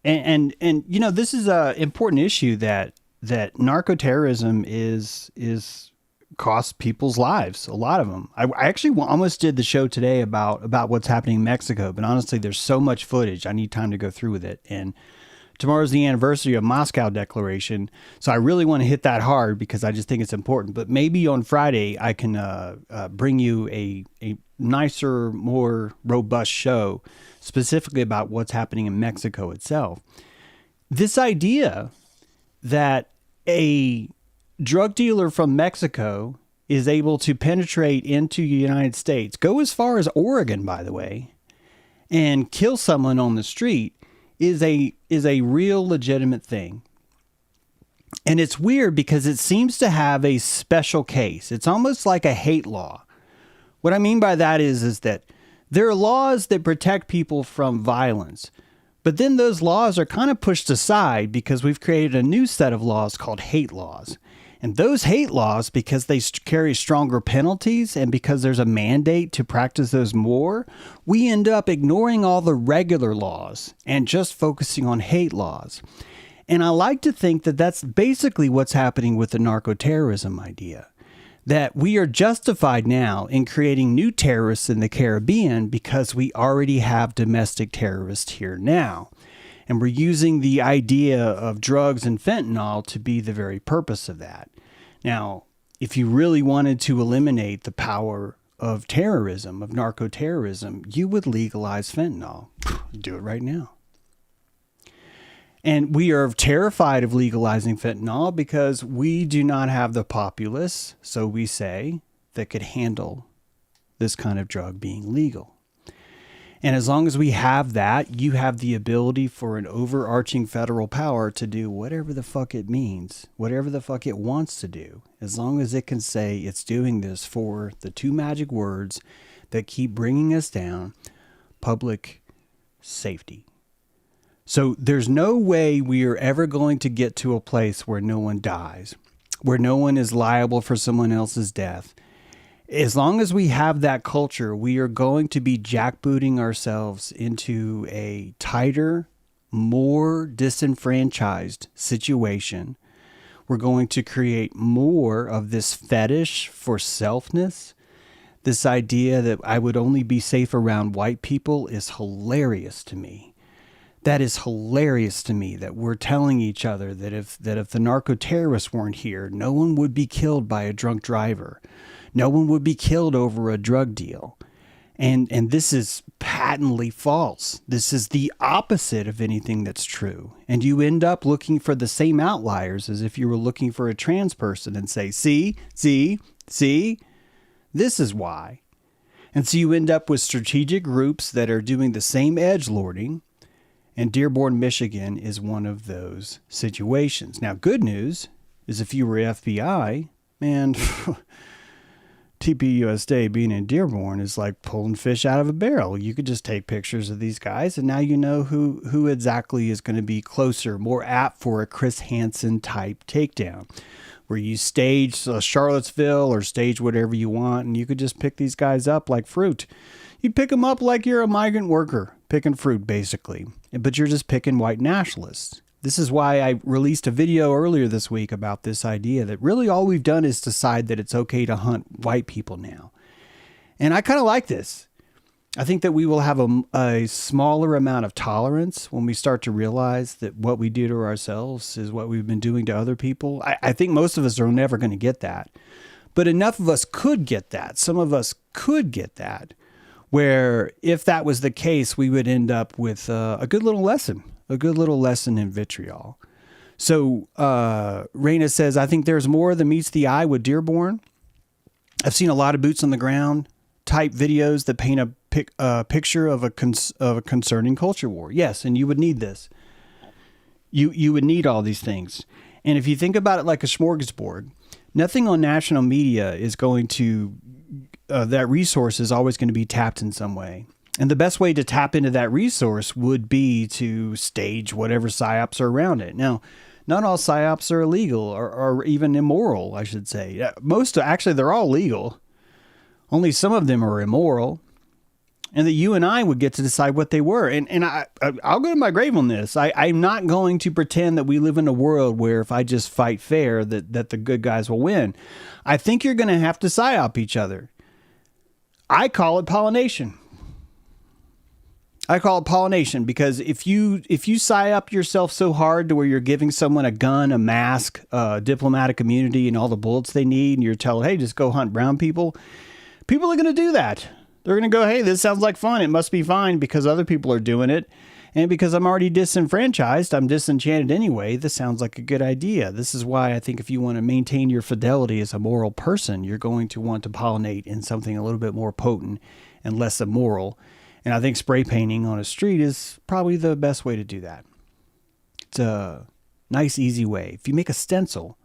And you know, this is an important issue that narco-terrorism is costs people's lives, a lot of them. I actually almost did the show today about what's happening in Mexico, but honestly, there's so much footage. I need time to go through with it. And tomorrow's the anniversary of Moscow Declaration, so I really want to hit that hard because I just think it's important. But maybe on Friday, I can bring you a nicer, more robust show specifically about what's happening in Mexico itself. This idea that a drug dealer from Mexico is able to penetrate into the United States, go as far as Oregon, by the way, and kill someone on the street is a real legitimate thing. And it's weird because it seems to have a special case. It's almost like a hate law. What I mean by that is that there are laws that protect people from violence, but then those laws are kind of pushed aside because we've created a new set of laws called hate laws. And those hate laws, because they carry stronger penalties and because there's a mandate to practice those more, we end up ignoring all the regular laws and just focusing on hate laws. And I like to think that that's basically what's happening with the narco-terrorism idea. That we are justified now in creating new terrorists in the Caribbean because we already have domestic terrorists here now. And we're using the idea of drugs and fentanyl to be the very purpose of that. Now, if you really wanted to eliminate the power of terrorism, of narco-terrorism, you would legalize fentanyl. Do it right now. And we are terrified of legalizing fentanyl because we do not have the populace, so we say, that could handle this kind of drug being legal. And as long as we have that, you have the ability for an overarching federal power to do whatever the fuck it means, whatever the fuck it wants to do, as long as it can say it's doing this for the two magic words that keep bringing us down: public safety. So there's no way we are ever going to get to a place where no one dies, where no one is liable for someone else's death. As long as we have that culture, we are going to be jackbooting ourselves into a tighter, more disenfranchised situation. We're going to create more of this fetish for selfness. This idea that I would only be safe around white people is hilarious to me. That is hilarious to me, that we're telling each other that if the narco-terrorists weren't here, no one would be killed by a drunk driver. No one would be killed over a drug deal. And this is patently false. This is the opposite of anything that's true. And you end up looking for the same outliers as if you were looking for a trans person and say, see, this is why. And so you end up with strategic groups that are doing the same edgelording. And Dearborn, Michigan is one of those situations. Now, good news is if you were FBI, man, TPUSA being in Dearborn is like pulling fish out of a barrel. You could just take pictures of these guys, and now you know who exactly is going to be closer, more apt for a Chris Hansen type takedown, where you stage Charlottesville or stage whatever you want, and you could just pick these guys up like fruit. You pick them up like you're a migrant worker picking fruit, basically, but you're just picking white nationalists. This is why I released a video earlier this week about this idea that really all we've done is decide that it's okay to hunt white people now. And I kind of like this. I think that we will have a smaller amount of tolerance when we start to realize that what we do to ourselves is what we've been doing to other people. I think most of us are never going to get that. But enough of us could get that. Some of us could get that. Where if that was the case, we would end up with a good little lesson in vitriol. So Raina says, I think there's more than meets the eye with Dearborn. I've seen a lot of boots on the ground type videos that paint a picture of a concerning culture war. Yes, and you would need this. You would need all these things. And if you think about it like a smorgasbord, nothing on national media is going to that resource is always going to be tapped in some way. And the best way to tap into that resource would be to stage whatever psyops are around it. Now, not all psyops are illegal or even immoral, I should say. Most, actually, they're all legal. Only some of them are immoral. And that you and I would get to decide what they were. And I'll go to my grave on this. I'm not going to pretend that we live in a world where if I just fight fair, that the good guys will win. I think you're going to have to psyop each other. I call it pollination. Because if you psyop yourself so hard to where you're giving someone a gun, a mask, diplomatic immunity, and all the bullets they need, and you're telling, hey, just go hunt brown people, people are going to do that. They're going to go, hey, this sounds like fun. It must be fine because other people are doing it. And because I'm already disenfranchised, I'm disenchanted anyway. This sounds like a good idea. This is why I think if you want to maintain your fidelity as a moral person, you're going to want to pollinate in something a little bit more potent and less immoral. And I think spray painting on a street is probably the best way to do that. It's a nice, easy way. If you make a stencil,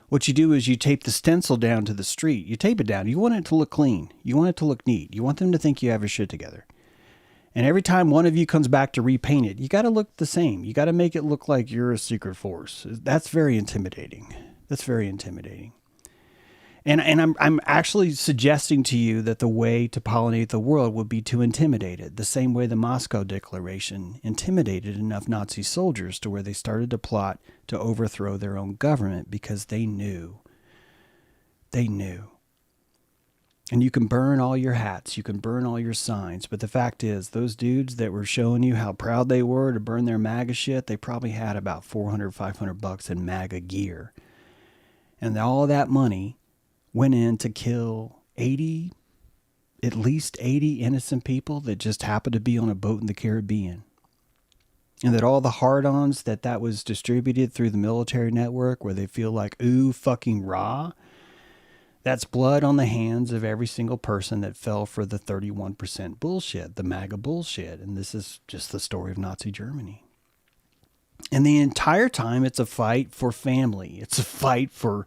what you do is you tape the stencil down to the street. You tape it down. You want it to look clean. You want it to look neat. You want them to think you have your shit together. And every time one of you comes back to repaint it, you got to look the same. You got to make it look like you're a secret force. That's very intimidating. And I'm actually suggesting to you that the way to pollinate the world would be to intimidate it, the same way the Moscow Declaration intimidated enough Nazi soldiers to where they started to plot to overthrow their own government because they knew. And you can burn all your hats, you can burn all your signs, but the fact is, those dudes that were showing you how proud they were to burn their MAGA shit, they probably had about $400, $500 in MAGA gear. And all that money went in to kill at least 80 innocent people that just happened to be on a boat in the Caribbean. and that all the hard-ons that was distributed through the military network where they feel like, ooh, fucking raw, that's blood on the hands of every single person that fell for the 31% bullshit, the MAGA bullshit. And this is just the story of Nazi Germany. And the entire time, it's a fight for family. It's a fight for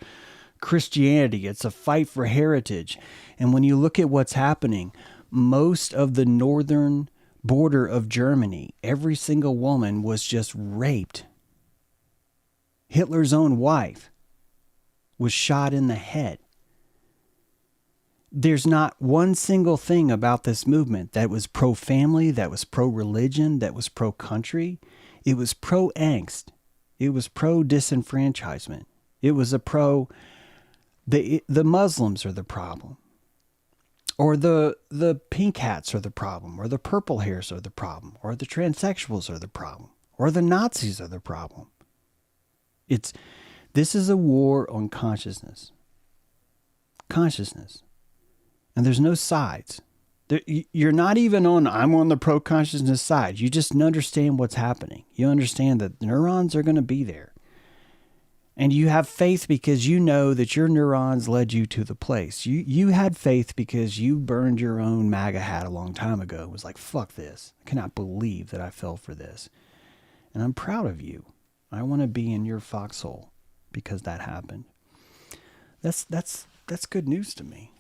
Christianity. It's a fight for heritage. And when you look at what's happening, most of the northern border of Germany, every single woman was just raped. Hitler's own wife was shot in the head. There's not one single thing about this movement that was pro-family, that was pro-religion, that was pro-country. It was pro-angst. It was pro-disenfranchisement. It was a the Muslims are the problem. Or the pink hats are the problem. Or the purple hairs are the problem. Or the transsexuals are the problem. Or the Nazis are the problem. This is a war on consciousness. Consciousness. And there's no sides. You're not even I'm on the pro-consciousness side. You just understand what's happening. You understand that the neurons are going to be there. And you have faith because you know that your neurons led you to the place. You had faith because you burned your own MAGA hat a long time ago. It was like, fuck this. I cannot believe that I fell for this. And I'm proud of you. I want to be in your foxhole because that happened. That's good news to me.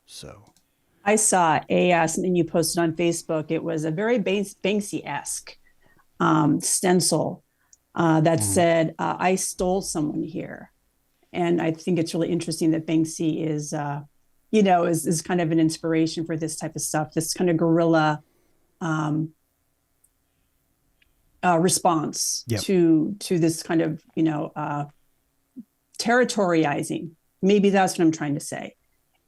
So I saw something you posted on Facebook. It was a very Banksy-esque stencil that said, I stole someone here. And I think it's really interesting that Banksy is kind of an inspiration for this type of stuff, this kind of guerrilla response to this kind of, territorializing. Maybe that's what I'm trying to say.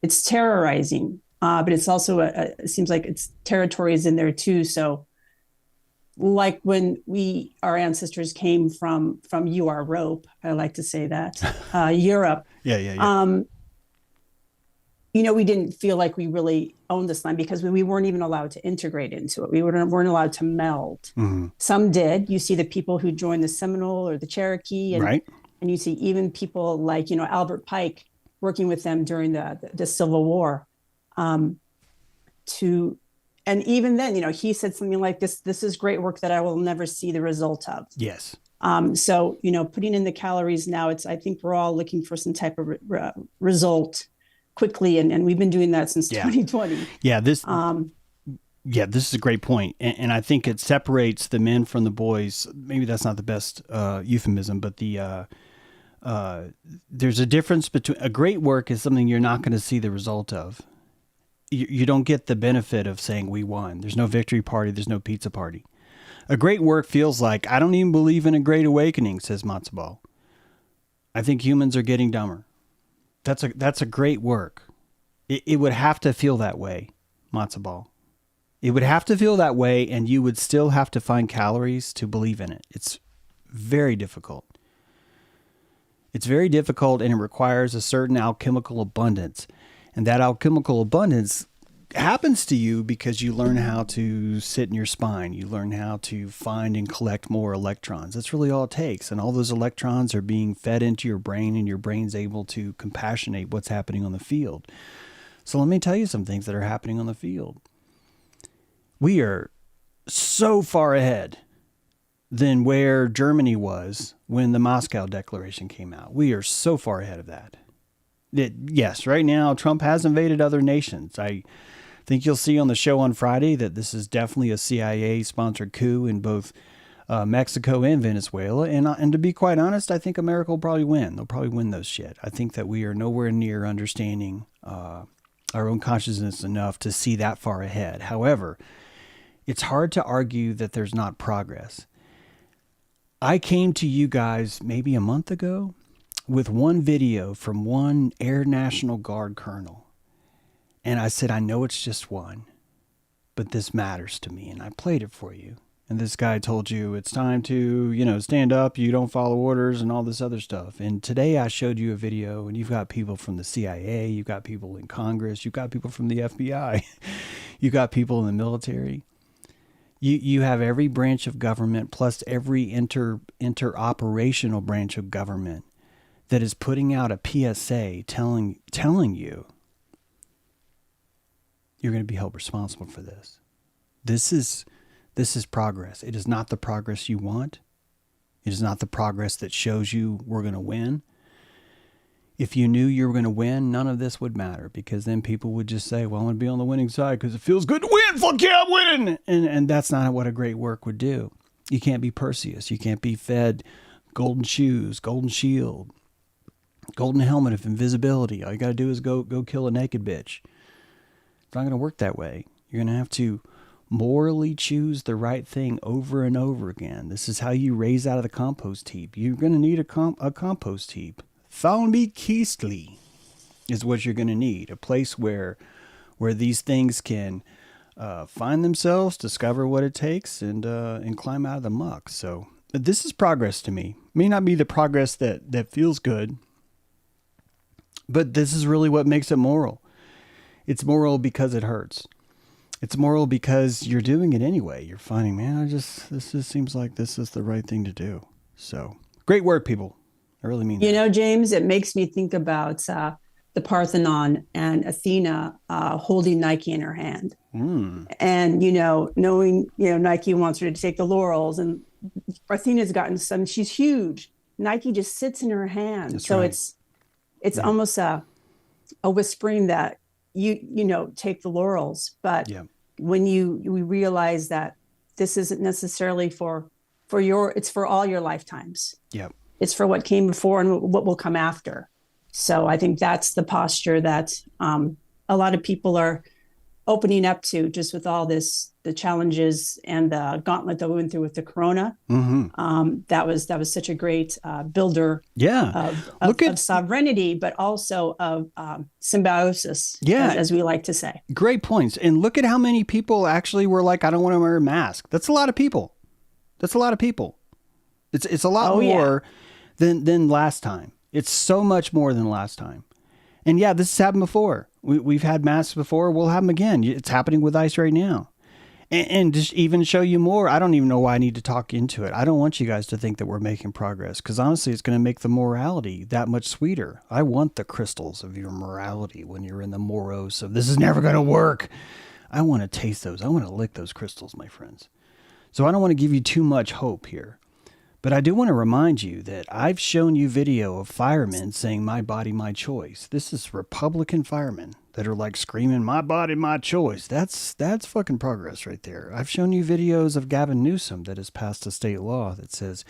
It's terrorizing, but it's also it seems like its territory is in there too. So like when our ancestors came from Europe, I like to say that, Europe. Yeah. We didn't feel like we really owned this land because we weren't even allowed to integrate into it. We weren't allowed to meld. Mm-hmm. Some did. You see the people who joined the Seminole or the Cherokee, and you see even people like, Albert Pike working with them during the Civil War. And even then, he said something like this is great work that I will never see the result of. Yes. So, putting in the calories now, I think we're all looking for some type of result quickly. And we've been doing that since 2020. Yeah. This is a great point. And I think it separates the men from the boys. Maybe that's not the best euphemism, but there's a difference between a great work is something you're not going to see the result of. You don't get the benefit of saying we won. There's no victory party. There's no pizza party. A great work feels like, I don't even believe in a great awakening, says Matzo Ball. I think humans are getting dumber. That's a great work. It would have to feel that way, Matzo Ball. It would have to feel that way, and you would still have to find calories to believe in it. It's very difficult. It's very difficult, and it requires a certain alchemical abundance. And that alchemical abundance happens to you because you learn how to sit in your spine. You learn how to find and collect more electrons. That's really all it takes. And all those electrons are being fed into your brain, and your brain's able to compassionate what's happening on the field. So let me tell you some things that are happening on the field. We are so far ahead than where Germany was when the Moscow Declaration came out. We are so far ahead of that. Yes, right now, Trump has invaded other nations. I think you'll see on the show on Friday that this is definitely a CIA-sponsored coup in both Mexico and Venezuela. And to be quite honest, I think America will probably win. They'll probably win those shit. I think that we are nowhere near understanding our own consciousness enough to see that far ahead. However, it's hard to argue that there's not progress. I came to you guys maybe a month ago with one video from one Air National Guard colonel. And I said, I know it's just one, but this matters to me. And I played it for you. And this guy told you it's time to, stand up. You don't follow orders and all this other stuff. And today I showed you a video, and you've got people from the CIA. You've got people in Congress. You've got people from the FBI. You've got people in the military. You have every branch of government plus every interoperational branch of government that is putting out a PSA telling you you're going to be held responsible for this. This is progress. It is not the progress you want. It is not the progress that shows you we're going to win. If you knew you were going to win, none of this would matter, because then people would just say, well, I'm going to be on the winning side because it feels good to win. Fuck yeah, I'm winning. And that's not what a great work would do. You can't be Perseus. You can't be fed golden shoes, golden shield, golden helmet of invisibility. All you got to do is go kill a naked bitch. It's not going to work that way. You're going to have to morally choose the right thing over and over again. This is how you raise out of the compost heap. You're going to need a compost heap. Thalmi Keistly is what you're going to need. A place where these things can find themselves, discover what it takes, and climb out of the muck. So this is progress to me. May not be the progress that feels good, but this is really what makes it moral. It's moral because it hurts. It's moral because you're doing it anyway. You're finding, man, this just seems like this is the right thing to do. So great work, people. I really mean that. You know, James, it makes me think about the Parthenon and Athena holding Nike in her hand. And, knowing, Nike wants her to take the laurels, and Athena's gotten some, she's huge. Nike just sits in her hand. That's so right. it's almost a whispering that you take the laurels. But when we realize that this isn't necessarily for it's for all your lifetimes. Yep. It's for what came before and what will come after. So I think that's the posture that a lot of people are opening up to, just with all the challenges and the gauntlet that we went through with the corona. Mm-hmm. That was such a great builder of sovereignty, but also of symbiosis, as we like to say. Great points. And look at how many people actually were like, I don't want to wear a mask. That's a lot of people. It's a lot more than last time. It's so much more than last time. And yeah, this has happened before. We've had masks before. We'll have them again. It's happening with ICE right now. And just even show you more. I don't even know why I need to talk into it. I don't want you guys to think that we're making progress, because honestly, it's going to make the morality that much sweeter. I want the crystals of your morality when you're in the morose of this is never going to work. I want to taste those. I want to lick those crystals, my friends. So I don't want to give you too much hope here. But I do want to remind you that I've shown you video of firemen saying, my body, my choice. This is Republican firemen that are like screaming, my body, my choice. That's fucking progress right there. I've shown you videos of Gavin Newsom that has passed a state law that says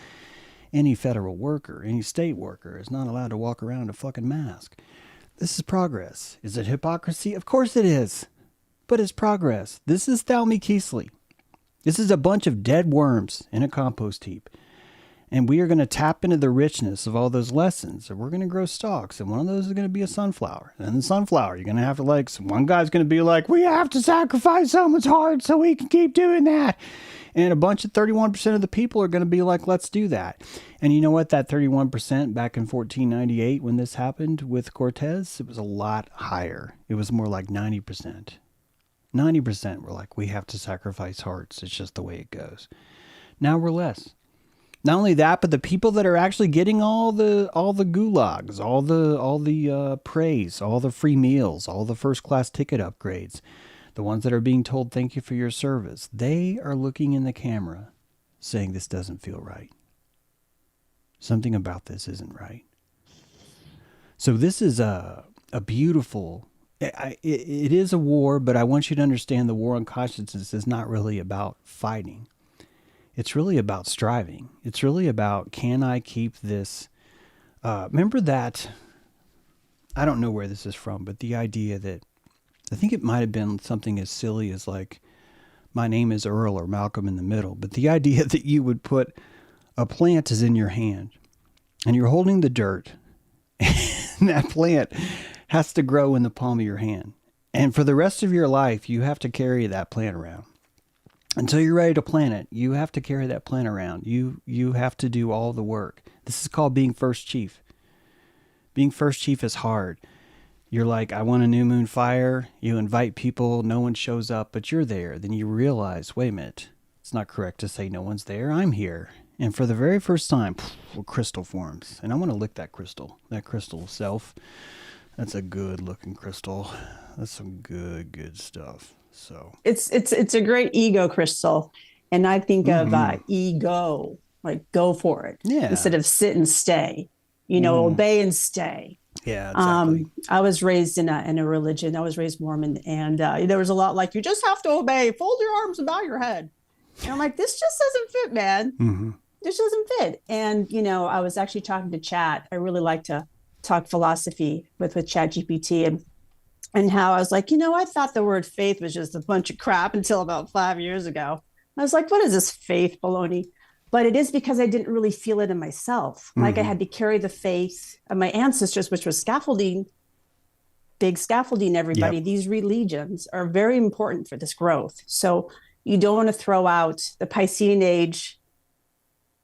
any federal worker, any state worker is not allowed to walk around in a fucking mask. This is progress. Is it hypocrisy? Of course it is. But it's progress. This is Thalmi Keistly. This is a bunch of dead worms in a compost heap. And we are going to tap into the richness of all those lessons. And we're going to grow stalks. And one of those is going to be a sunflower. And the sunflower, you're going to have to one guy's going to be like, we have to sacrifice someone's heart so we can keep doing that. And a bunch of 31% of the people are going to be like, let's do that. And you know what? That 31% back in 1498 when this happened with Cortez, it was a lot higher. It was more like 90%. 90% were like, we have to sacrifice hearts. It's just the way it goes. Now we're less. Not only that, but the people that are actually getting all the gulags, all the praise, all the free meals, all the first class ticket upgrades, the ones that are being told thank you for your service, they are looking in the camera saying this doesn't feel right. Something about this isn't right. So this is a beautiful, it is a war, but I want you to understand the war on consciousness is not really about fighting. It's really about striving. It's really about, can I keep this? Remember that, I don't know where this is from, but the idea that, I think it might have been something as silly as like, my name is Earl or Malcolm in the Middle, but the idea that you would put a plant is in your hand and you're holding the dirt and that plant has to grow in the palm of your hand. And for the rest of your life, you have to carry that plant around. Until you're ready to plant it, you have to carry that plant around. You have to do all the work. This is called being first chief. Being first chief is hard. You're like, I want a new moon fire. You invite people, no one shows up, but you're there. Then you realize, wait a minute, It's not correct to say no one's there. I'm here. And for the very first time, a crystal forms. And I want to lick that crystal self. That's a good looking crystal. That's some good stuff. So it's a great ego crystal. And I think of ego, like go for it. Yeah. Instead of sit and stay, obey and stay. Yeah, exactly. I was raised in a religion. I was raised Mormon, and there was a lot like, you just have to obey, fold your arms about your head. And I'm like, this just doesn't fit, man. Mm-hmm. This doesn't fit. And, I was actually talking to Chat. I really like to talk philosophy with Chat GPT and how I was like, I thought the word faith was just a bunch of crap until about 5 years ago. I was like, what is this faith baloney? But it is because I didn't really feel it in myself. Like I had to carry the faith of my ancestors, which was scaffolding, big scaffolding, everybody. Yep. These religions are very important for this growth. So you don't want to throw out the Piscean age.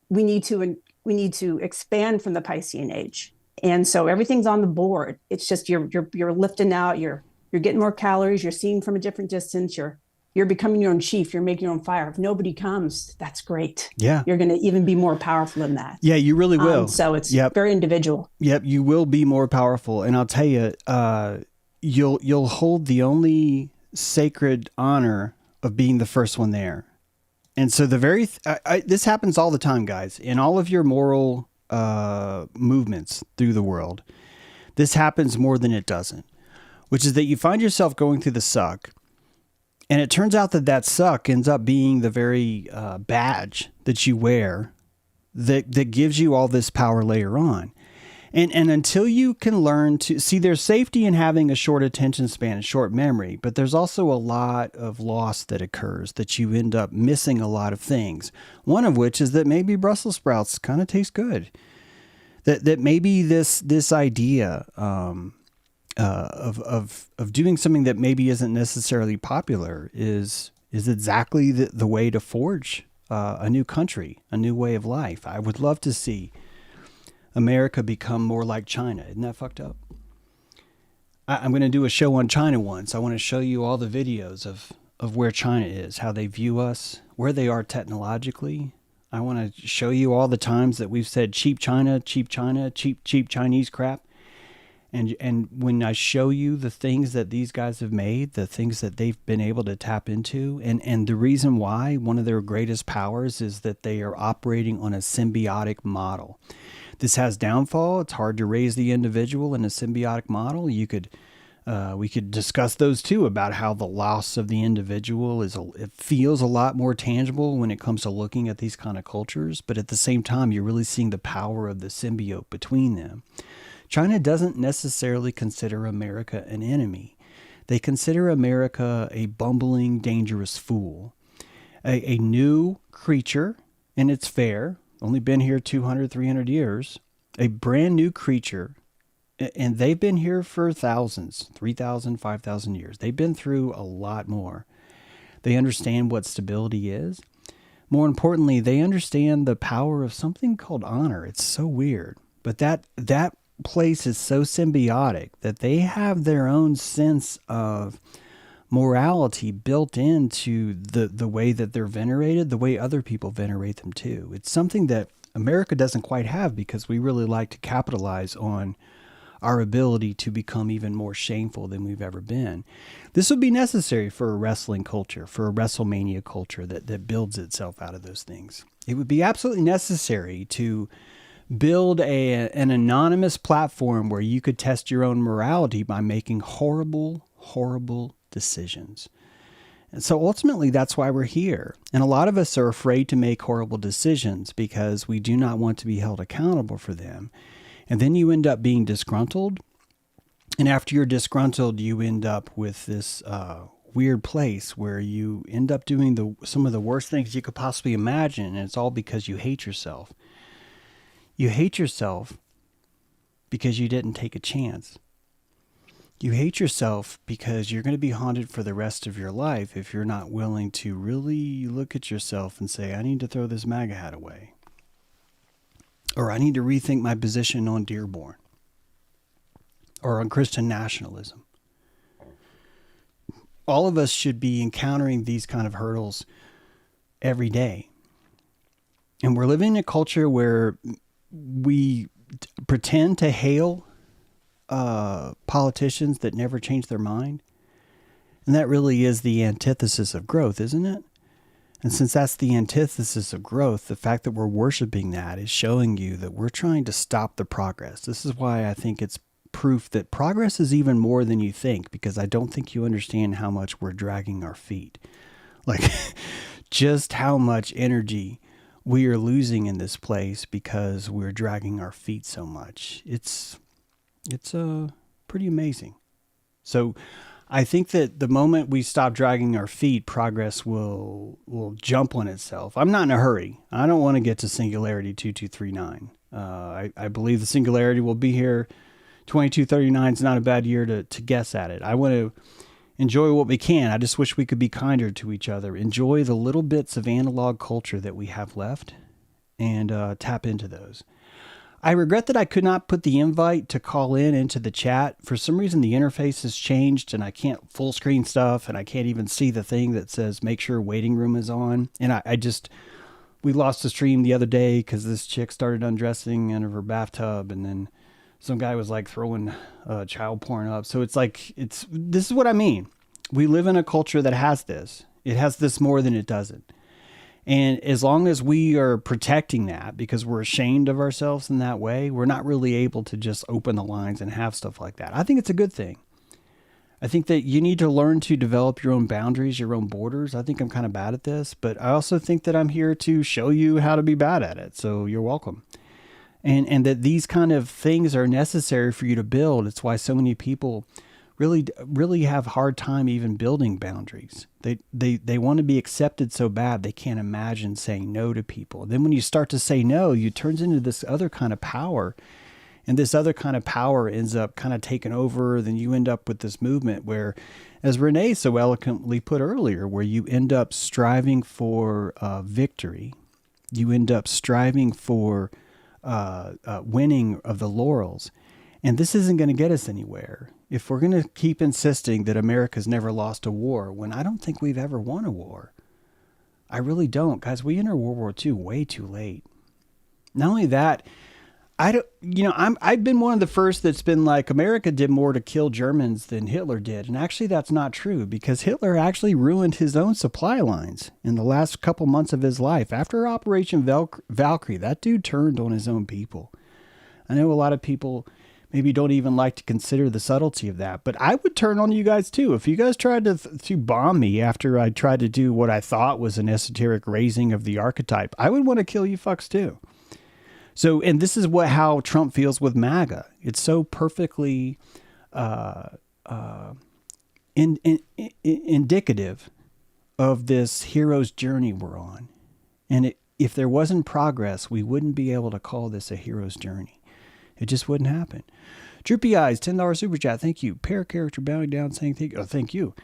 We need to expand from the Piscean age. And so everything's on the board. It's just you're lifting out, you're getting more calories, you're seeing from a different distance, you're becoming your own chief. You're making your own fire. If nobody comes, that's great. Yeah. You're going to even be more powerful than that. Yeah, you really will. So it's very individual. Yep. You will be more powerful. And I'll tell you, you'll hold the only sacred honor of being the first one there. And so this happens all the time, guys, in all of your moral movements through the world. This happens more than it doesn't, which is that you find yourself going through the suck. And it turns out that suck ends up being the very badge that you wear that gives you all this power later on. And until you can learn to see, there's safety in having a short attention span and short memory, but there's also a lot of loss that occurs that you end up missing a lot of things. One of which is that maybe Brussels sprouts kind of taste good. That maybe this idea of doing something that maybe isn't necessarily popular is exactly the way to forge a new country, a new way of life. I would love to see America become more like China. Isn't that fucked up? I'm going to do a show on China once. I want to show you all the videos of where China is, how they view us, where they are technologically. I want to show you all the times that we've said cheap China, cheap Chinese crap. And when I show you the things that these guys have made, the things that they've been able to tap into, and the reason why one of their greatest powers is that they are operating on a symbiotic model. This has downfall. It's hard to raise the individual in a symbiotic model. We could discuss those too, about how the loss of the individual it feels a lot more tangible when it comes to looking at these kind of cultures. But at the same time, you're really seeing the power of the symbiote between them. China doesn't necessarily consider America an enemy. They consider America a bumbling, dangerous fool, a new creature, and it's fair, only been here 200, 300 years, a brand new creature, and they've been here for thousands, 3,000, 5,000 years. They've been through a lot more. They understand what stability is. More importantly, they understand the power of something called honor. It's so weird, but that place is so symbiotic that they have their own sense of morality built into the way that they're venerated, the way other people venerate them too. It's something that America doesn't quite have because we really like to capitalize on our ability to become even more shameful than we've ever been. This would be necessary for a wrestling culture, for a WrestleMania culture that builds itself out of those things. It would be absolutely necessary to build an anonymous platform where you could test your own morality by making horrible, horrible decisions. And so ultimately, that's why we're here. And a lot of us are afraid to make horrible decisions because we do not want to be held accountable for them. And then you end up being disgruntled. And after you're disgruntled, you end up with this weird place where you end up doing some of the worst things you could possibly imagine. And it's all because you hate yourself. You hate yourself because you didn't take a chance. You hate yourself because you're going to be haunted for the rest of your life if you're not willing to really look at yourself and say, I need to throw this MAGA hat away. Or I need to rethink my position on Dearborn. Or on Christian nationalism. All of us should be encountering these kind of hurdles every day. And we're living in a culture where we pretend to hail politicians that never change their mind. And that really is the antithesis of growth, isn't it? And since that's the antithesis of growth, the fact that we're worshiping that is showing you that we're trying to stop the progress. This is why I think it's proof that progress is even more than you think, because I don't think you understand how much we're dragging our feet. Like, just how much energy we are losing in this place because we're dragging our feet so much. It's pretty amazing. So I think that the moment we stop dragging our feet, progress will jump on itself. I'm not in a hurry. I don't want to get to Singularity 2239. I believe the Singularity will be here. 2239 is not a bad year to guess at it. I want to enjoy what we can. I just wish we could be kinder to each other. Enjoy the little bits of analog culture that we have left and tap into those. I regret that I could not put the invite to call in into the chat. For some reason, the interface has changed and I can't full screen stuff and I can't even see the thing that says make sure waiting room is on. And we lost the stream the other day because this chick started undressing in her bathtub and then some guy was like throwing child porn up. So this is what I mean. We live in a culture that has this. It has this more than it doesn't. And as long as we are protecting that because we're ashamed of ourselves in that way, we're not really able to just open the lines and have stuff like that. I think it's a good thing. I think that you need to learn to develop your own boundaries, your own borders. I think I'm kind of bad at this, but I also think that I'm here to show you how to be bad at it. So you're welcome. And that these kind of things are necessary for you to build. It's why so many people really have a hard time even building boundaries. They want to be accepted so bad they can't imagine saying no to people. Then when you start to say no, you turns into this other kind of power. And this other kind of power ends up kind of taking over. Then you end up with this movement where, as Renee so eloquently put earlier, where you end up striving for victory. You end up striving for winning of the laurels. And this isn't going to get us anywhere. If we're going to keep insisting that America's never lost a war, when I don't think we've ever won a war. I really don't. Guys, we entered World War II way too late. Not only that, I've been one of the first that's been like, America did more to kill Germans than Hitler did. And actually that's not true because Hitler actually ruined his own supply lines in the last couple months of his life. After Operation Valkyrie, that dude turned on his own people. I know a lot of people maybe don't even like to consider the subtlety of that, but I would turn on you guys too. If you guys tried to bomb me after I tried to do what I thought was an esoteric raising of the archetype, I would want to kill you fucks too. So, and this is how Trump feels with MAGA. It's so perfectly indicative of this hero's journey we're on. And if there wasn't progress, we wouldn't be able to call this a hero's journey. It just wouldn't happen. Droopy Eyes, $10 super chat. Thank you. Pair character bowing down saying thank you. Oh, thank you.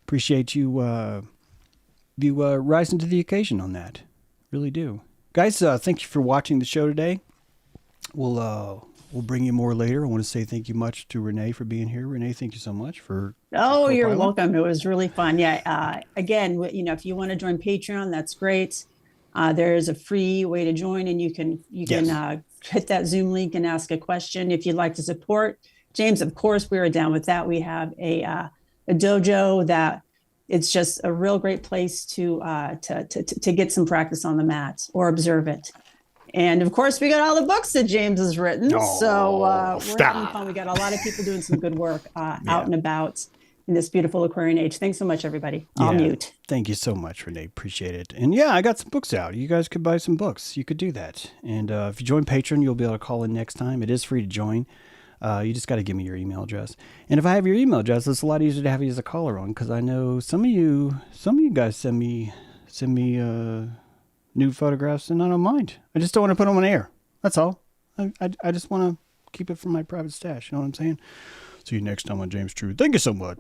Appreciate you rising to the occasion on that. Really do. Guys, thank you for watching the show today. We'll bring you more later. I want to say thank you much to Renee for being here. Renee, thank you so much for. Oh, you're welcome. It was really fun. Yeah. Again, if you want to join Patreon, that's great. There is a free way to join, and you can hit that Zoom link and ask a question if you'd like to support James. Of course, we are down with that. We have a dojo that it's just a real great place to get some practice on the mat or observe it. And of course, we got all the books that James has written. So we're having fun. We got a lot of people doing some good work out and about in this beautiful Aquarian age. Thanks so much, everybody. I'll mute. Thank you so much, Renee. Appreciate it. And yeah, I got some books out. You guys could buy some books. You could do that. And if you join Patreon, you'll be able to call in next time. It is free to join. You just got to give me your email address. And if I have your email address, it's a lot easier to have you as a caller on, because I know some of you guys send me nude photographs, and I don't mind. I just don't want to put them on air. That's all. I just want to keep it from my private stash. You know what I'm saying? See you next time on James True. Thank you so much.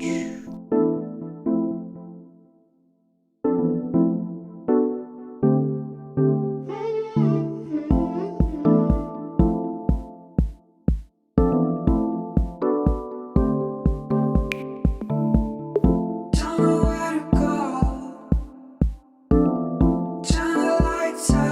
Don't know where to go. time.